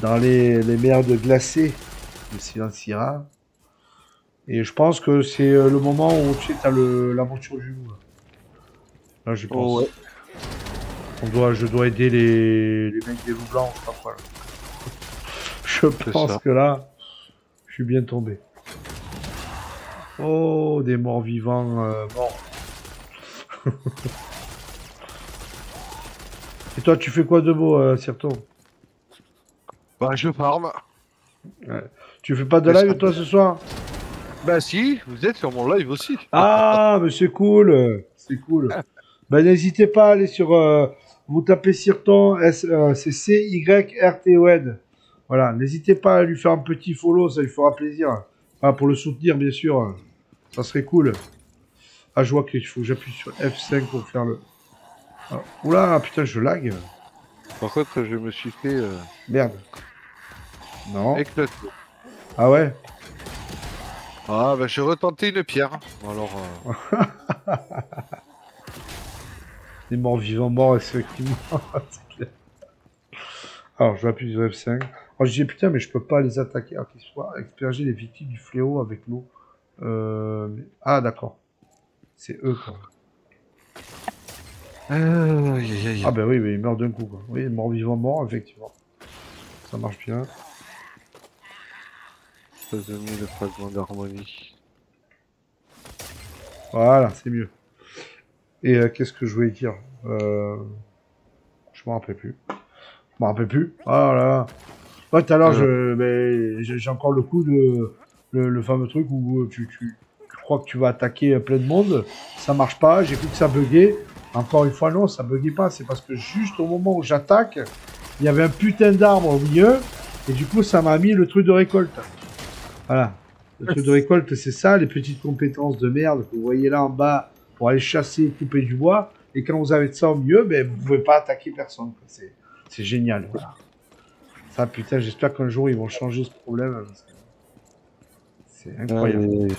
mers de glacées de Silencira. Et je pense que c'est le moment où tu sais t'as l'aventure du loup. Là je pense. Oh, ouais. Je dois aider les mecs des loups blancs, je sais pas quoi. Là. Je pense que là, je suis bien tombé. Oh, des morts vivants morts. Et toi, tu fais quoi de beau, Sirton? Bah, je farm. Ouais. Tu fais pas de live, toi, ce soir? Bah si, vous êtes sur mon live aussi. Ah, mais c'est cool. C'est cool. Bah, n'hésitez pas à aller sur... vous tapez Sirton, c'est C-Y-R-T-O-N. Voilà, n'hésitez pas à lui faire un petit follow, ça lui fera plaisir. Ah, pour le soutenir, bien sûr. Ça serait cool. Ah, je vois qu'il faut que j'appuie sur F5 pour faire le... Ah, oula, putain, je lag. Par contre, je me suis fait... Merde. Non. éclater. Ah ouais? Ah, bah j'ai retenté une pierre. Alors... Les morts vivants morts, effectivement. Alors, je vais appuyer sur F5. Alors, je dis putain, mais je peux pas les attaquer. Alors qu'ils soient expurger les victimes du fléau avec l'eau. Ah, d'accord. C'est eux, quoi. Ah, bah oui, mais ils meurent d'un coup, quoi. Oui, morts vivants morts, effectivement. Ça marche bien. Ça a mis le fragment d'harmonie. Voilà, c'est mieux. Et qu'est-ce que je voulais dire je m'en rappelle plus. Je m'en rappelle plus. Oh là là. Ouais, tout à l'heure, j'ai encore le coup de le fameux truc où tu crois que tu vas attaquer plein de monde, ça marche pas, j'ai cru que ça buguait. Encore une fois, non, ça buguait pas. C'est parce que juste au moment où j'attaque, il y avait un putain d'arbre au milieu, et du coup, ça m'a mis le truc de récolte. Voilà. Le truc de récolte, c'est ça, les petites compétences de merde que vous voyez là en bas pour aller chasser, couper du bois. Et quand vous avez ça au milieu, ben, vous pouvez pas attaquer personne. C'est génial. Voilà. Ça, putain, j'espère qu'un jour, ils vont changer ce problème. C'est incroyable.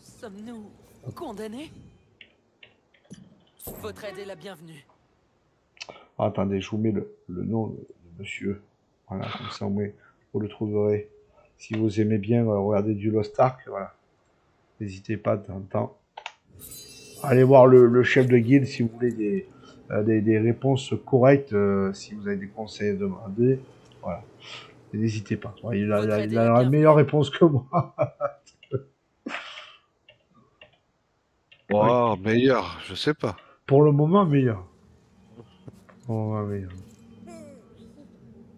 Sommes-nous condamnés? Votre aide est la bienvenue. Ah, attendez, je vous mets le nom de monsieur. Voilà, comme ça, au moins, vous le trouverez. Si vous aimez bien regarder du Lost Ark, voilà. N'hésitez pas de temps en temps. Allez voir le chef de guilde si vous voulez des réponses correctes, si vous avez des conseils à demander. Voilà. N'hésitez pas. Il a la meilleure réponse que moi. Oh, meilleur, je sais pas. Pour le moment, meilleur. Meilleur.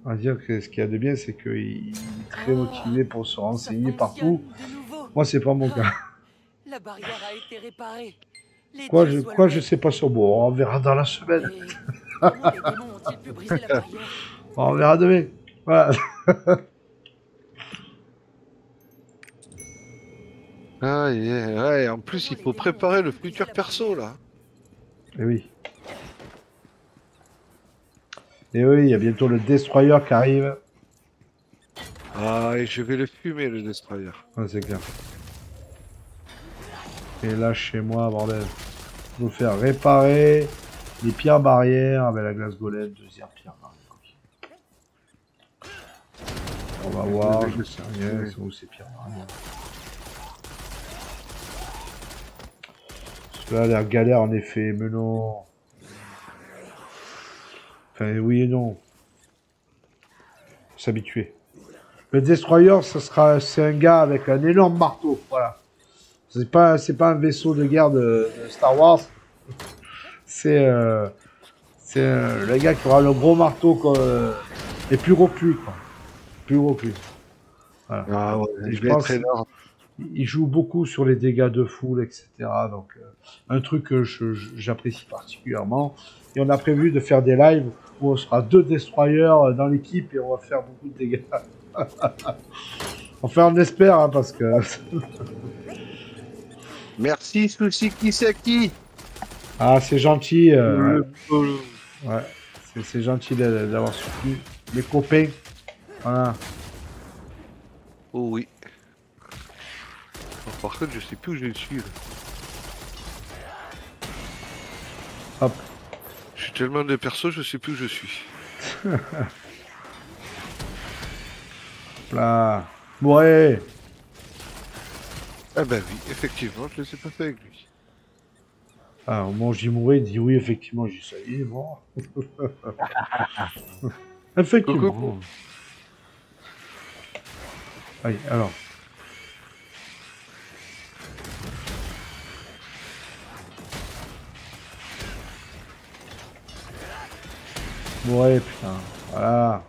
On va dire que ce qu'il y a de bien, c'est qu'il est très motivé pour se renseigner partout. Moi, c'est pas mon cas. La barrière a été réparée. Quoi, je sais pas sur bon, on verra dans la semaine. On verra demain. Voilà. Ah, ouais, en plus, il faut préparer le futur perso, là. Et oui. Et oui, il y a bientôt le Destroyer qui arrive. Ah, et je vais le fumer, le Destroyer. Ouais, c'est clair. Et là, chez moi, bordel. Je vais vous faire réparer les pierres barrières avec la glace golem, deuxième pierre barrière. On va voir, je sais rien, c'est où ces pierres barrières. Parce que là, l'air galère en effet, mais non. Enfin, oui et non. Faut s'habituer. Le Destroyer, c'est un gars avec un énorme marteau, voilà. C'est pas un vaisseau de guerre de Star Wars. C'est le gars qui aura le gros marteau et plus gros que lui, quoi. Plus gros que lui. Voilà. Ah ouais, je pense il joue beaucoup sur les dégâts de foule, etc. Donc un truc que j'apprécie particulièrement. Et on a prévu de faire des lives où on sera 2 destroyers dans l'équipe et on va faire beaucoup de dégâts. Enfin, on espère, hein, parce que... Merci, Sushi Kisaki. Ah, c'est gentil. Le- Ouais, c'est gentil d'avoir soutenu les copains. Voilà. Oh oui. Oh, par contre, je sais plus où je suis. Là. Hop. Je suis tellement de persos, je sais plus où je suis. Là. Ouais. Ah bah oui, effectivement, je ne sais pas fait avec lui. Ah, au moment où j'y mourais, il dit oui, effectivement. J'ai dit ça, il est mort. Effectivement. Coucou. Allez, alors. Ouais, putain. Voilà.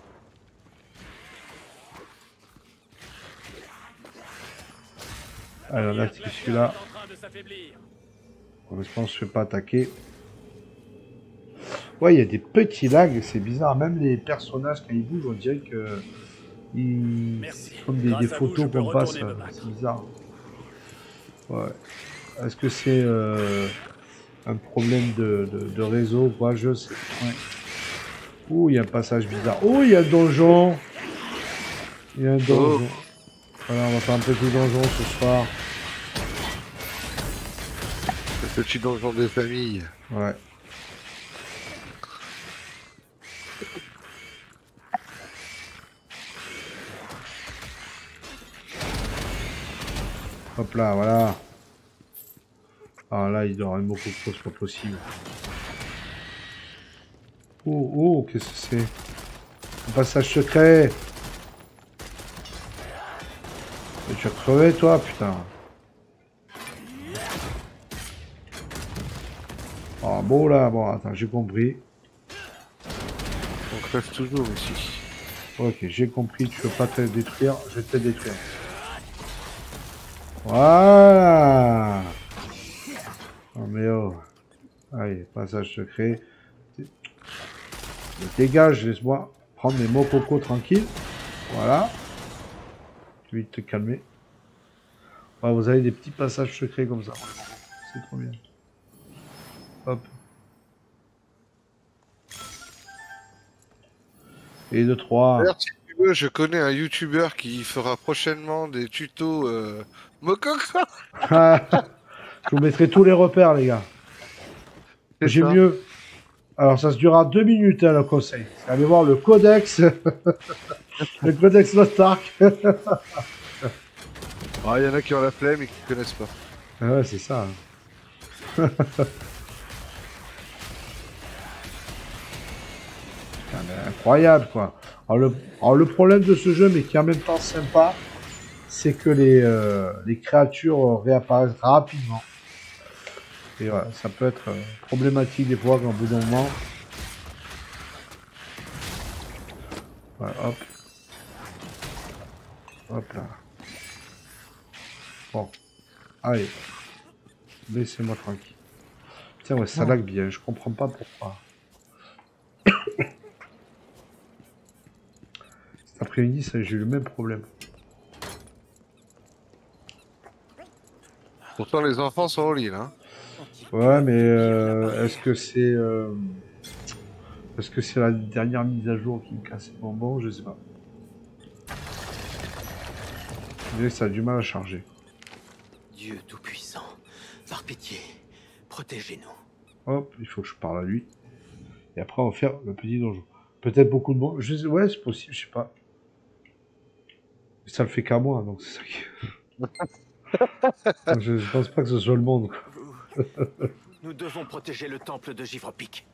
Allez, on active celui-là. Pour l'instant, je ne fais pas attaquer. Ouais, il y a des petits lags, c'est bizarre. Même les personnages, quand ils bougent, on dirait que... Ils font des photos qu'on passe. C'est bizarre. Ouais. Est-ce que c'est un problème de réseau ou quoi? Je sais. Ouais. Ouh, il y a un passage bizarre. Oh, il y a un donjon. Il y a un donjon. Voilà, on va faire un petit donjon ce soir. Le petit donjon des familles. Ouais. Hop là, voilà. Ah là, il doit y avoir une Mokoko, c'est pas possible. Oh, oh, qu'est-ce que c'est? Un passage secret. Mais tu as crevé, toi, putain. Ah bon, là, bon, attends, j'ai compris. On crève toujours ici. Ok, j'ai compris, tu veux pas te détruire, je vais te détruire. Voilà. Oh mais oh. Allez, passage secret. Dégage, laisse-moi prendre mes Mokoko tranquille. Voilà. Tu vas te calmer. Ouais, vous avez des petits passages secrets comme ça. C'est trop bien. Hop. Et 2, 3. D'ailleurs, si tu veux, je connais un YouTuber qui fera prochainement des tutos Mokoko. Je vous mettrai tous les repères, les gars. C'est J'ai ça. mieux. Alors, ça se durera 2 minutes, hein, le conseil. Allez voir le codex. Le codex Lost Ark. Ah, il y en a qui ont la flemme et qui connaissent pas. Ah ouais, c'est ça. Putain, mais incroyable, quoi. Alors, le problème de ce jeu, mais qui est en même temps sympa, c'est que les créatures réapparaissent rapidement. Et voilà, ça peut être problématique des fois, qu'au bout d'un moment... Voilà, hop. Hop là. Bon. Allez. Laissez-moi tranquille. Putain, ouais, ça lag bien, je comprends pas pourquoi. Cet après-midi, j'ai eu le même problème. Pourtant, les enfants sont au lit, là. Ouais, mais est-ce que c'est la dernière mise à jour qui me casse les bonbons? Je sais pas. Je dirais que ça a du mal à charger. Dieu Tout-Puissant, par pitié, protégez-nous. Hop, il faut que je parle à lui. Et après, on va faire le petit donjon. Peut-être beaucoup de monde. Ouais, c'est possible, je sais pas. Ça le fait qu'à moi, donc c'est ça qui... je pense pas que ce soit le monde, quoi. Nous devons protéger le temple de Givrepic.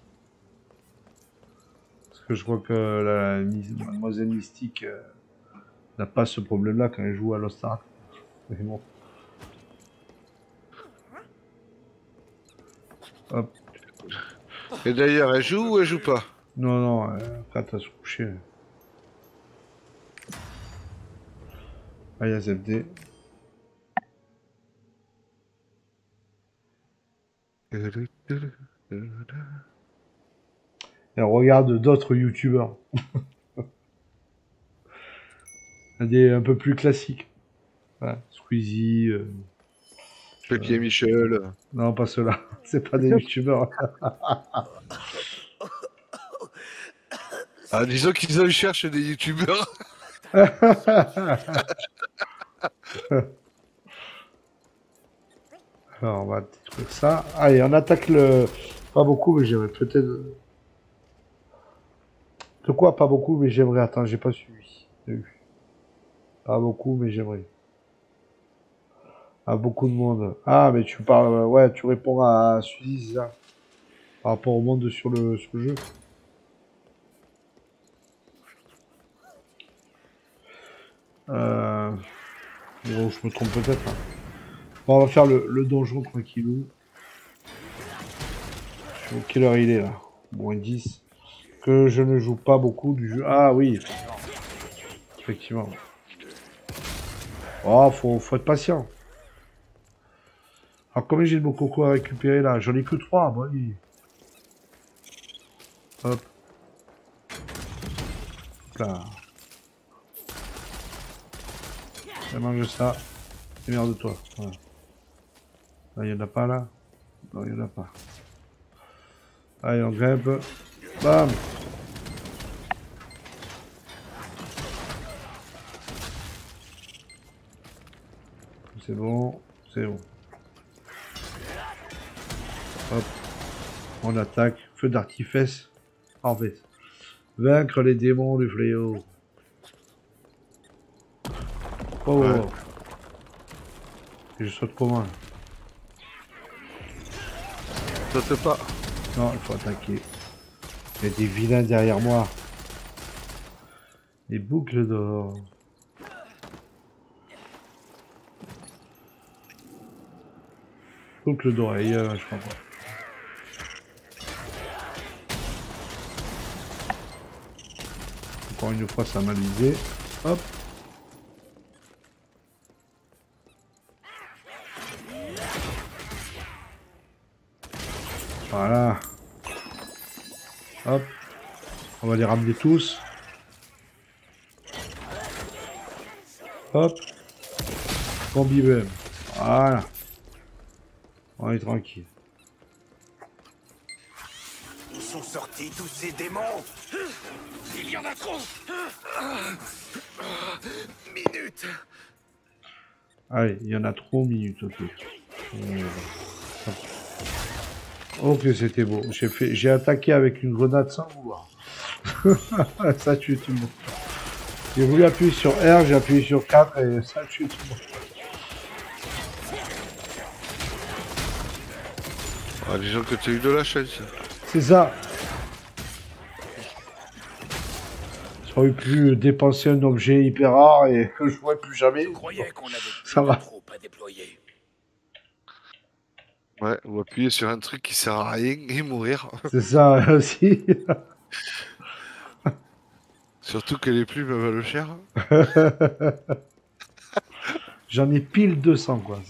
Parce que je crois que la Mademoiselle Mystique n'a pas ce problème-là quand elle joue à Lost Ark. Mais bon. Hop. Et d'ailleurs, elle joue ou elle joue pas? Non, non, prête à se coucher. Ah, il y a ZD. Et on regarde d'autres youtubeurs. Des un peu plus classiques. Ouais, Squeezie. Petit et Michel. Non, pas ceux-là. C'est pas des youtubeurs. Ah, disons qu'ils cherchent des youtubeurs. Alors, on va détruire ça. Allez, on attaque le... Pas beaucoup, mais j'aimerais peut-être... De quoi pas beaucoup, mais j'aimerais... Attends, j'ai pas suivi. J'ai vu. Pas beaucoup, mais j'aimerais. Ah, beaucoup de monde. Ah, mais tu parles... Ouais, tu réponds à Suzy, c'est ça. Par rapport au monde sur le jeu. Bon, je me trompe peut-être. Hein. Bon, on va faire le donjon tranquillou. Quelle heure il est là? Moins 10. Que je ne joue pas beaucoup du jeu. Ah oui. Effectivement. Oh, faut être patient. Alors combien j'ai de beaux cocos à récupérer là? J'en ai que 3, bah oui. Hop. Là. Je mange ça. Et merde de toi. Voilà. Là, il n'y en a pas là. Non, il n'y en a pas. Allez, on grimpe. Bam! C'est bon, c'est bon. Hop. On attaque. Feu d'artifice. En fait. Vaincre les démons du fléau. Oh, ouais. Oh. Et je saute comment? Saute pas. Non, il faut attaquer. Il y a des vilains derrière moi. Des boucles d'or. Boucles d'oreille, je crois pas. Encore une fois, ça m'a visé. Hop. Voilà. Hop. On va les ramener tous. Hop. Combi même. Voilà. On est tranquille. Où sont sortis tous ces démons? Il y en a trop. Minute. Allez, il y en a trop minutes, ok. Ok, c'était beau. J'ai attaqué avec une grenade sans vouloir. Ça tue tout le monde. J'ai voulu appuyer sur R, j'ai appuyé sur 4 et ça tue tout le monde. Ah, disons que tu as eu de la chance. C'est ça. J'aurais pu dépenser un objet hyper rare et que je ne pourrais plus jamais. Ça va. À déployer. Ouais, ou appuyer sur un truc qui sert à rien et mourir. C'est ça aussi. Surtout que les plumes valent cher. J'en ai pile 200 quoi.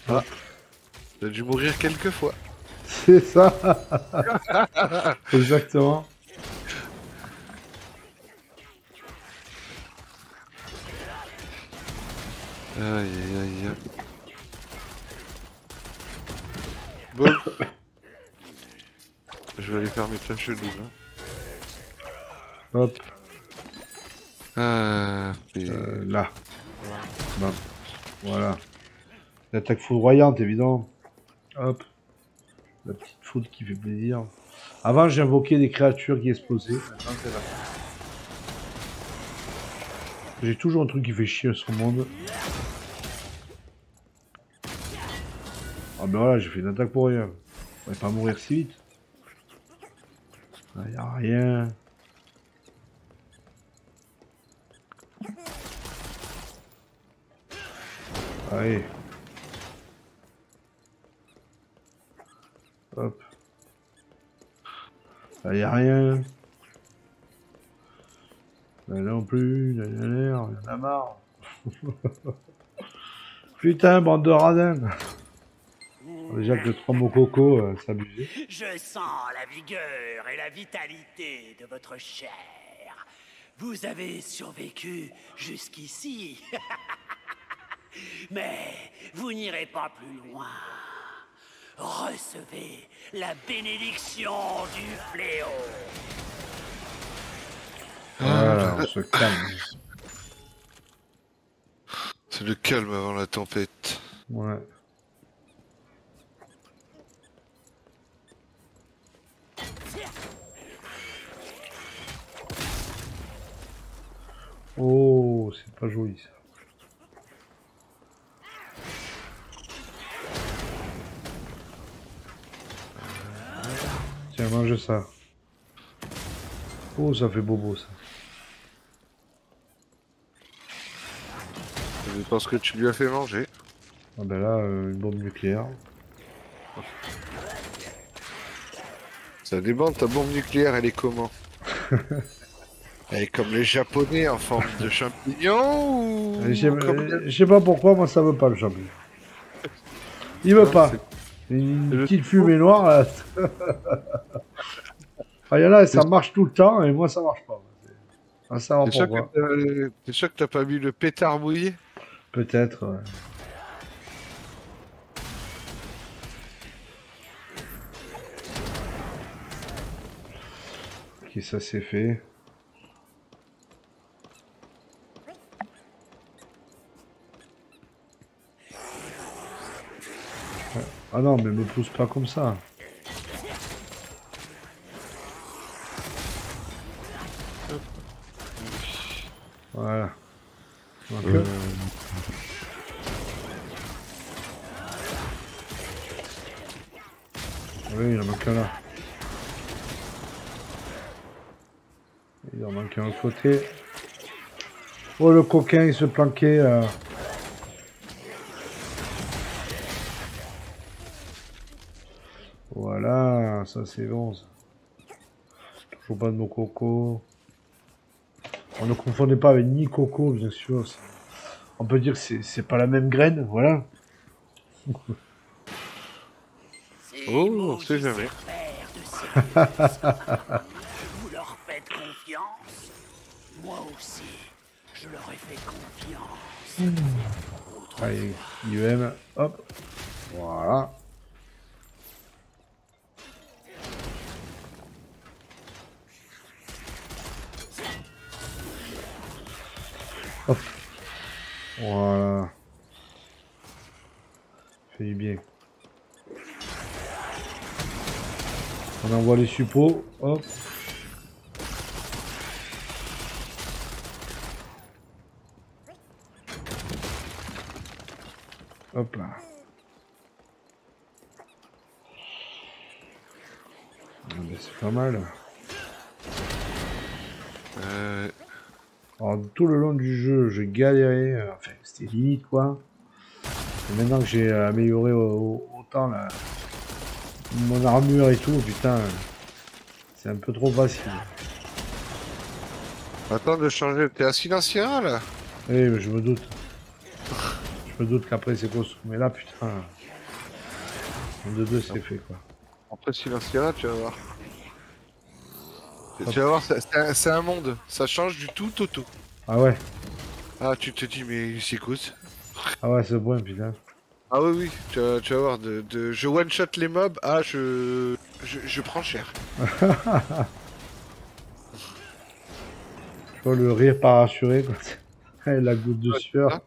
Ah, j'ai dû mourir quelques fois. C'est ça. Exactement. Aïe aïe aïe. Bon. Je vais aller faire mes planches de 12. Hein. Hop. Et... Là. Bon. Voilà. L'attaque foudroyante, évidemment. Hop. La petite foudre qui fait plaisir. Avant, j'ai invoqué des créatures qui explosaient. Maintenant, c'est là. J'ai toujours un truc qui fait chier sur le monde. Ah ben voilà, j'ai fait une attaque pour rien. On va pas mourir si vite. Il n'y a rien. Allez. Hop. Là, y a rien. Là non plus, là, y en a marre. Putain, bande de radins. Déjà que 3 mots coco, c'est abusé. Je sens la vigueur et la vitalité de votre chair. Vous avez survécu jusqu'ici. Mais vous n'irez pas plus loin. Recevez la bénédiction du fléau. Voilà, on se calme. C'est le calme avant la tempête. Ouais. Oh, c'est pas joli ça. Tiens, mange ça. Oh, ça fait bobo ça. Ça dépend ce que tu lui as fait manger. Ah ben là, une bombe nucléaire. Ça dépend, ta bombe nucléaire, elle est comment? Elle est comme les japonais en forme de champignon ou Je sais pas pourquoi, moi ça veut pas le champignon. Il veut pas. Une petite fumée noire là. Ah, y en a, ça marche tout le temps et moi ça marche pas. Ah, ça va pourquoi. T'es sûr que t'as pas mis le pétard mouillé? Peut-être, ouais. Ok, ça c'est fait. Ah non, mais me pousse pas comme ça. Voilà. Donc, oui, il en manque un là. Il en manque un autre côté. Oh, le coquin, il se planquait. Voilà, ça c'est bon. Ça. Toujours pas de nos cocos. On ne confondait pas avec ni coco, bien sûr. On peut dire que c'est pas la même graine, voilà. Oh, on sait jamais. Vous leur faites confiance. Moi aussi, je leur ai fait confiance. Allez, IEM, hop. Voilà. Hop. Voilà. Fait du bien. On envoie les suppos. Hop. Hop là. Ah ben, c'est pas mal. Alors tout le long du jeu, j'ai galéré. Enfin, c'était limite quoi. Et maintenant que j'ai amélioré autant mon armure et tout, putain, c'est un peu trop facile. Attends de changer, t'es à silencieux là? Oui, mais je me doute. Je me doute qu'après c'est costaud. Mais là, putain, en 2-2 c'est fait quoi. Après silencieux, tu vas voir. Tu vas voir, c'est un monde, ça change du tout au tout. Ah ouais. Ah, tu te dis, mais c'est quoi ça? Ah ouais, c'est bon, putain. Ah oui, oui, tu vas voir, je one-shot les mobs, ah, je prends cher. Tu vois le rire pas rassuré quoi. La goutte de sueur.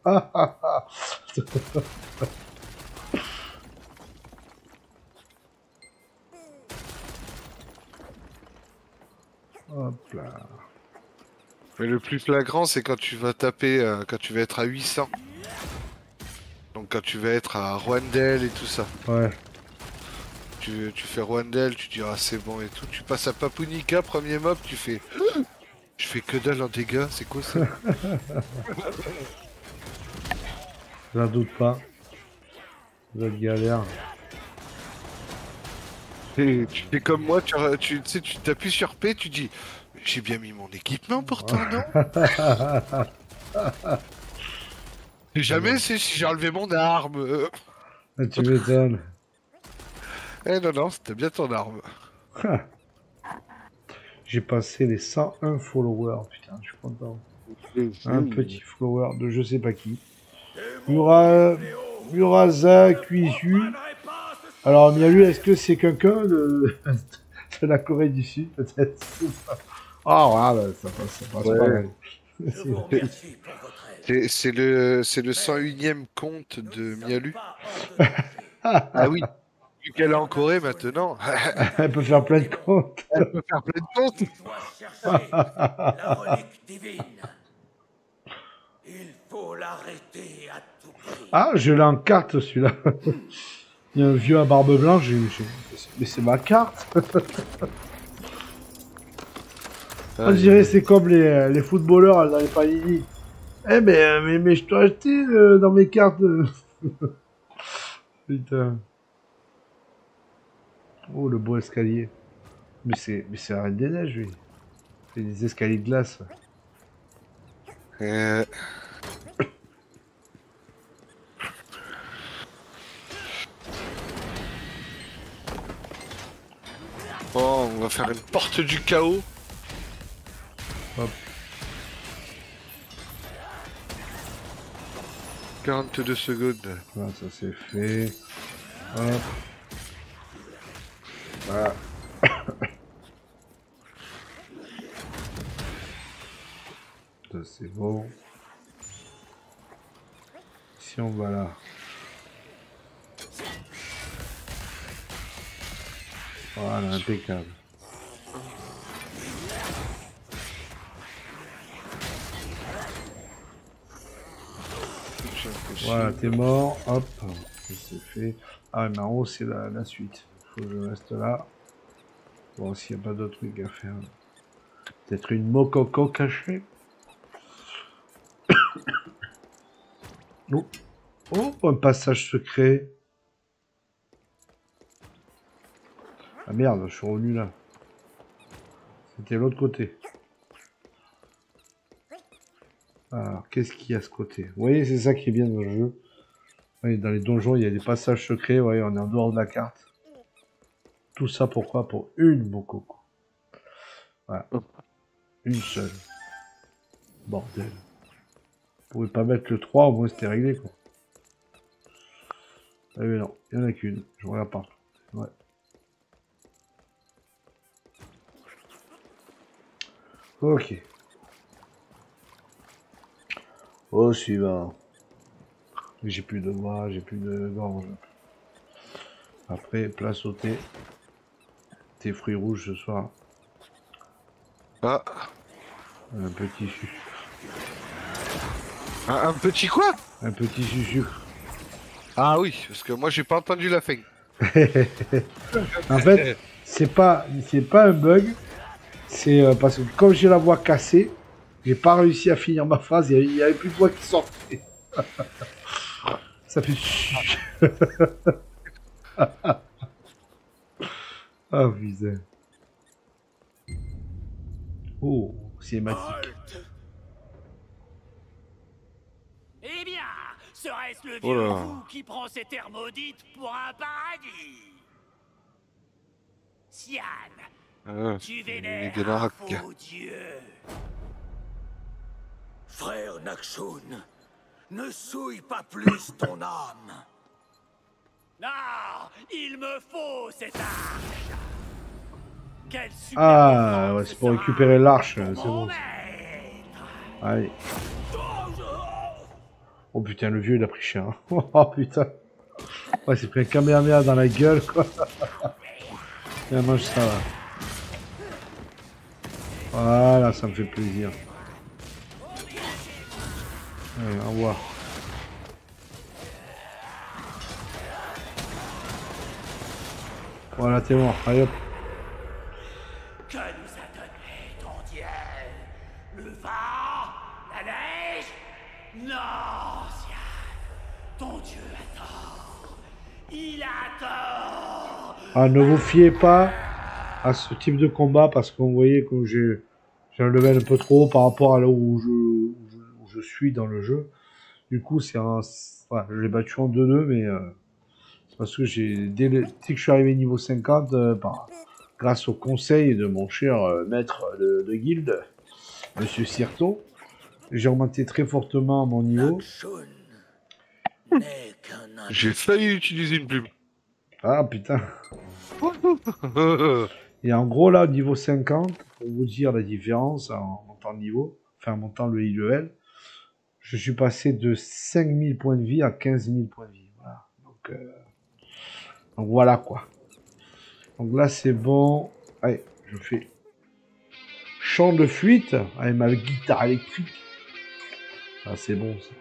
Hop là. Mais le plus flagrant, c'est quand tu vas taper, quand tu vas être à 800. Donc quand tu vas être à Rwandel et tout ça. Ouais. Tu fais Rwandel, tu dis ah c'est bon et tout. Tu passes à Papunika, premier mob, tu fais... Je fais que dalle en dégâts, c'est quoi ça? J'en doute pas. Vous êtes galère. Et tu fais comme moi, tu sais, tu t'appuies sur P, tu dis j'ai bien mis mon équipement pourtant, non? Et jamais c'est si j'ai enlevé mon arme. Tu m'étonnes. J'ai passé les 101 followers. Putain, je suis content. Un petit follower de je sais pas qui. Murasa Cuisu. Alors, Mialu, est-ce que c'est quelqu'un de... de la Corée du Sud, peut-être? Ah, voilà, ça passe pas mal. C'est le 101e compte de Mialu. Ah oui, vu qu'elle est en Corée maintenant. Elle peut faire plein de comptes. Elle peut faire plein de comptes. La relique divine. Il faut l'arrêter à tout prix. Ah, je l'ai en carte, celui-là. Il y a un vieux à barbe blanche. Mais c'est ma carte. On dirait c'est comme les footballeurs dans les Panini. Eh mais je t'ai acheté dans mes cartes. Putain. Oh, le beau escalier. Mais c'est la Reine des Neiges, lui. C'est des escaliers de glace. Bon, on va faire une porte du chaos. Hop. 42 secondes. Voilà, ça c'est fait. Hop. Voilà. Ça c'est bon. Si on va là. Voilà, impeccable. Voilà, t'es mort. Hop. C'est fait. Ah, mais en haut, c'est la suite. Faut que je reste là. Voir s'il n'y a pas d'autres trucs à faire. Peut-être une mococo cachée. Oh. Oh, un passage secret. Ah merde, je suis revenu là. C'était l'autre côté. Alors, qu'est-ce qu'il y a à ce côté? Vous voyez, c'est ça qui est bien dans le jeu. Oui, dans les donjons, il y a des passages secrets. Vous voyez, on est en dehors de la carte. Tout ça pourquoi? Pour une Mococo. Voilà. Une seule. Bordel. Vous pouvez pas mettre le 3, au moins c'était réglé, quoi. Ah mais non, il n'y en a qu'une. Je regarde pas. Ouais. Ok. Au suivant. J'ai plus de bras, j'ai plus de gorge. Après, place au thé. Thé fruits rouges ce soir. Ah. Un petit sucre. Un petit quoi? Un petit sucre. Ah oui, parce que moi j'ai pas entendu la fin. En fait, c'est pas un bug. C'est parce que comme j'ai la voix cassée, j'ai pas réussi à finir ma phrase. Il y avait plus de voix qui sortait. Ça fait. Ah putain. Oh, cinématique. Eh bien, serait-ce le Oh vieux là. fou qui prend ces terres maudites pour un paradis? Sian, Ah, tu les vénères un Ganarak. faux dieu. Frère Nakshun, ne souille pas plus ton âme. Non, il me faut cette arche. Quelle super Ah, défense ouais, c'est pour sera récupérer l'arche, pour c'est mon bon. maître. Allez. Oh putain, le vieux il a pris cher. Hein. Oh putain. Ouais, c'est pris un Kamehameha dans la gueule quoi. Tiens, mange ça là. Voilà, ça me fait plaisir. Allez, au revoir. Voilà, t'es mort. Allez hop. Que nous a donné ton dieu? Le vent? La neige? Non, Sian. Ton dieu a tort. Il a tort. Ah, ne vous fiez pas à ce type de combat parce que vous voyez que j'ai un level un peu trop haut par rapport à là où je suis dans le jeu. Du coup, c'est un... Voilà, je l'ai battu en 2-2, mais c'est parce que dès que je suis arrivé niveau 50, grâce au conseil de mon cher maître de guilde, Monsieur Sirton, j'ai augmenté très fortement mon niveau. J'ai failli utiliser une plume. Ah putain. Et en gros là, niveau 50, pour vous dire la différence en montant de niveau, enfin en montant le level, je suis passé de 5000 points de vie à 15 000 points de vie. Voilà. Donc voilà quoi. Donc là c'est bon. Allez, je fais chant de fuite avec ma guitare électrique. Ah c'est bon ça.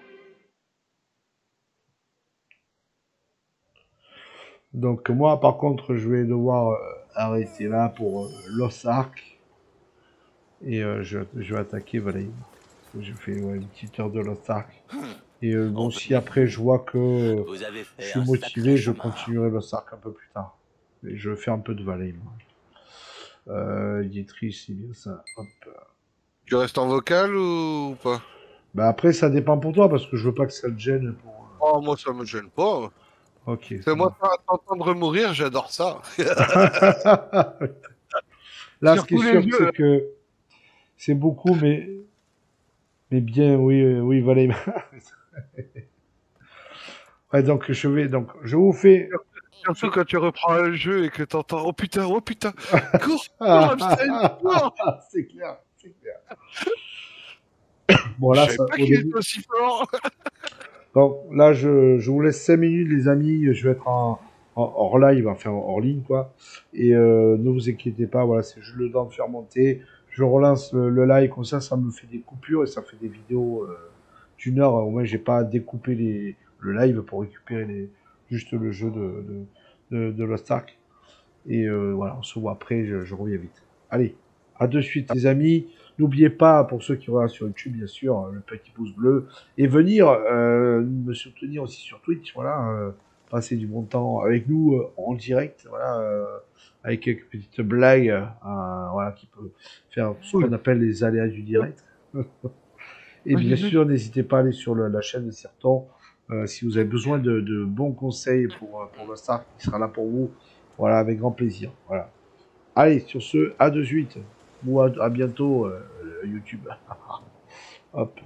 Donc moi par contre je vais devoir arrêter là pour Lost Ark. Et je vais attaquer Valheim. J'ai fait une petite heure de Lost Ark. Et bon, si après je vois que je suis motivé, je continuerai Lost Ark un peu plus tard. Et je fais un peu de Valheim. Dietrich, c'est bien ça. Hop. Tu restes en vocal ou pas? Bah après, ça dépend pour toi, parce que je veux pas que ça te gêne. Oh, moi, ça me gêne pas. Ok. C'est moi, t'entendre mourir, j'adore ça. Là, ce qui est sûr, c'est que c'est beaucoup, mais bien, oui, Valheim. Ouais, donc je vous fais. Surtout quand tu reprends un jeu et que t'entends oh putain, cours, Ramstein, cours. C'est clair. Bon, là, je savais pas qu'il était aussi fort. Donc là, je vous laisse 5 minutes, les amis. Je vais être hors live, enfin hors ligne, quoi. Et ne vous inquiétez pas, voilà, c'est juste le temps de faire monter. Je relance le live, comme ça me fait des coupures et ça fait des vidéos d'une heure. Au moins, j'ai pas à découper le live pour récupérer juste le jeu de Lost Ark. Et voilà, on se voit après, je reviens vite. Allez, à de suite, les amis. N'oubliez pas, pour ceux qui regardent sur YouTube, bien sûr, le petit pouce bleu. Et venir me soutenir aussi sur Twitch, voilà. Passer du bon temps avec nous en direct, voilà. Avec quelques petites blagues, voilà, qui peut faire ce qu'on appelle les aléas du direct. Et bien sûr, n'hésitez pas à aller sur la chaîne de Sirton. Si vous avez besoin de bons conseils pour le Star, qui sera là pour vous. Voilà, avec grand plaisir. Voilà. Allez, sur ce, à de suite. Ou à bientôt, YouTube. Hop.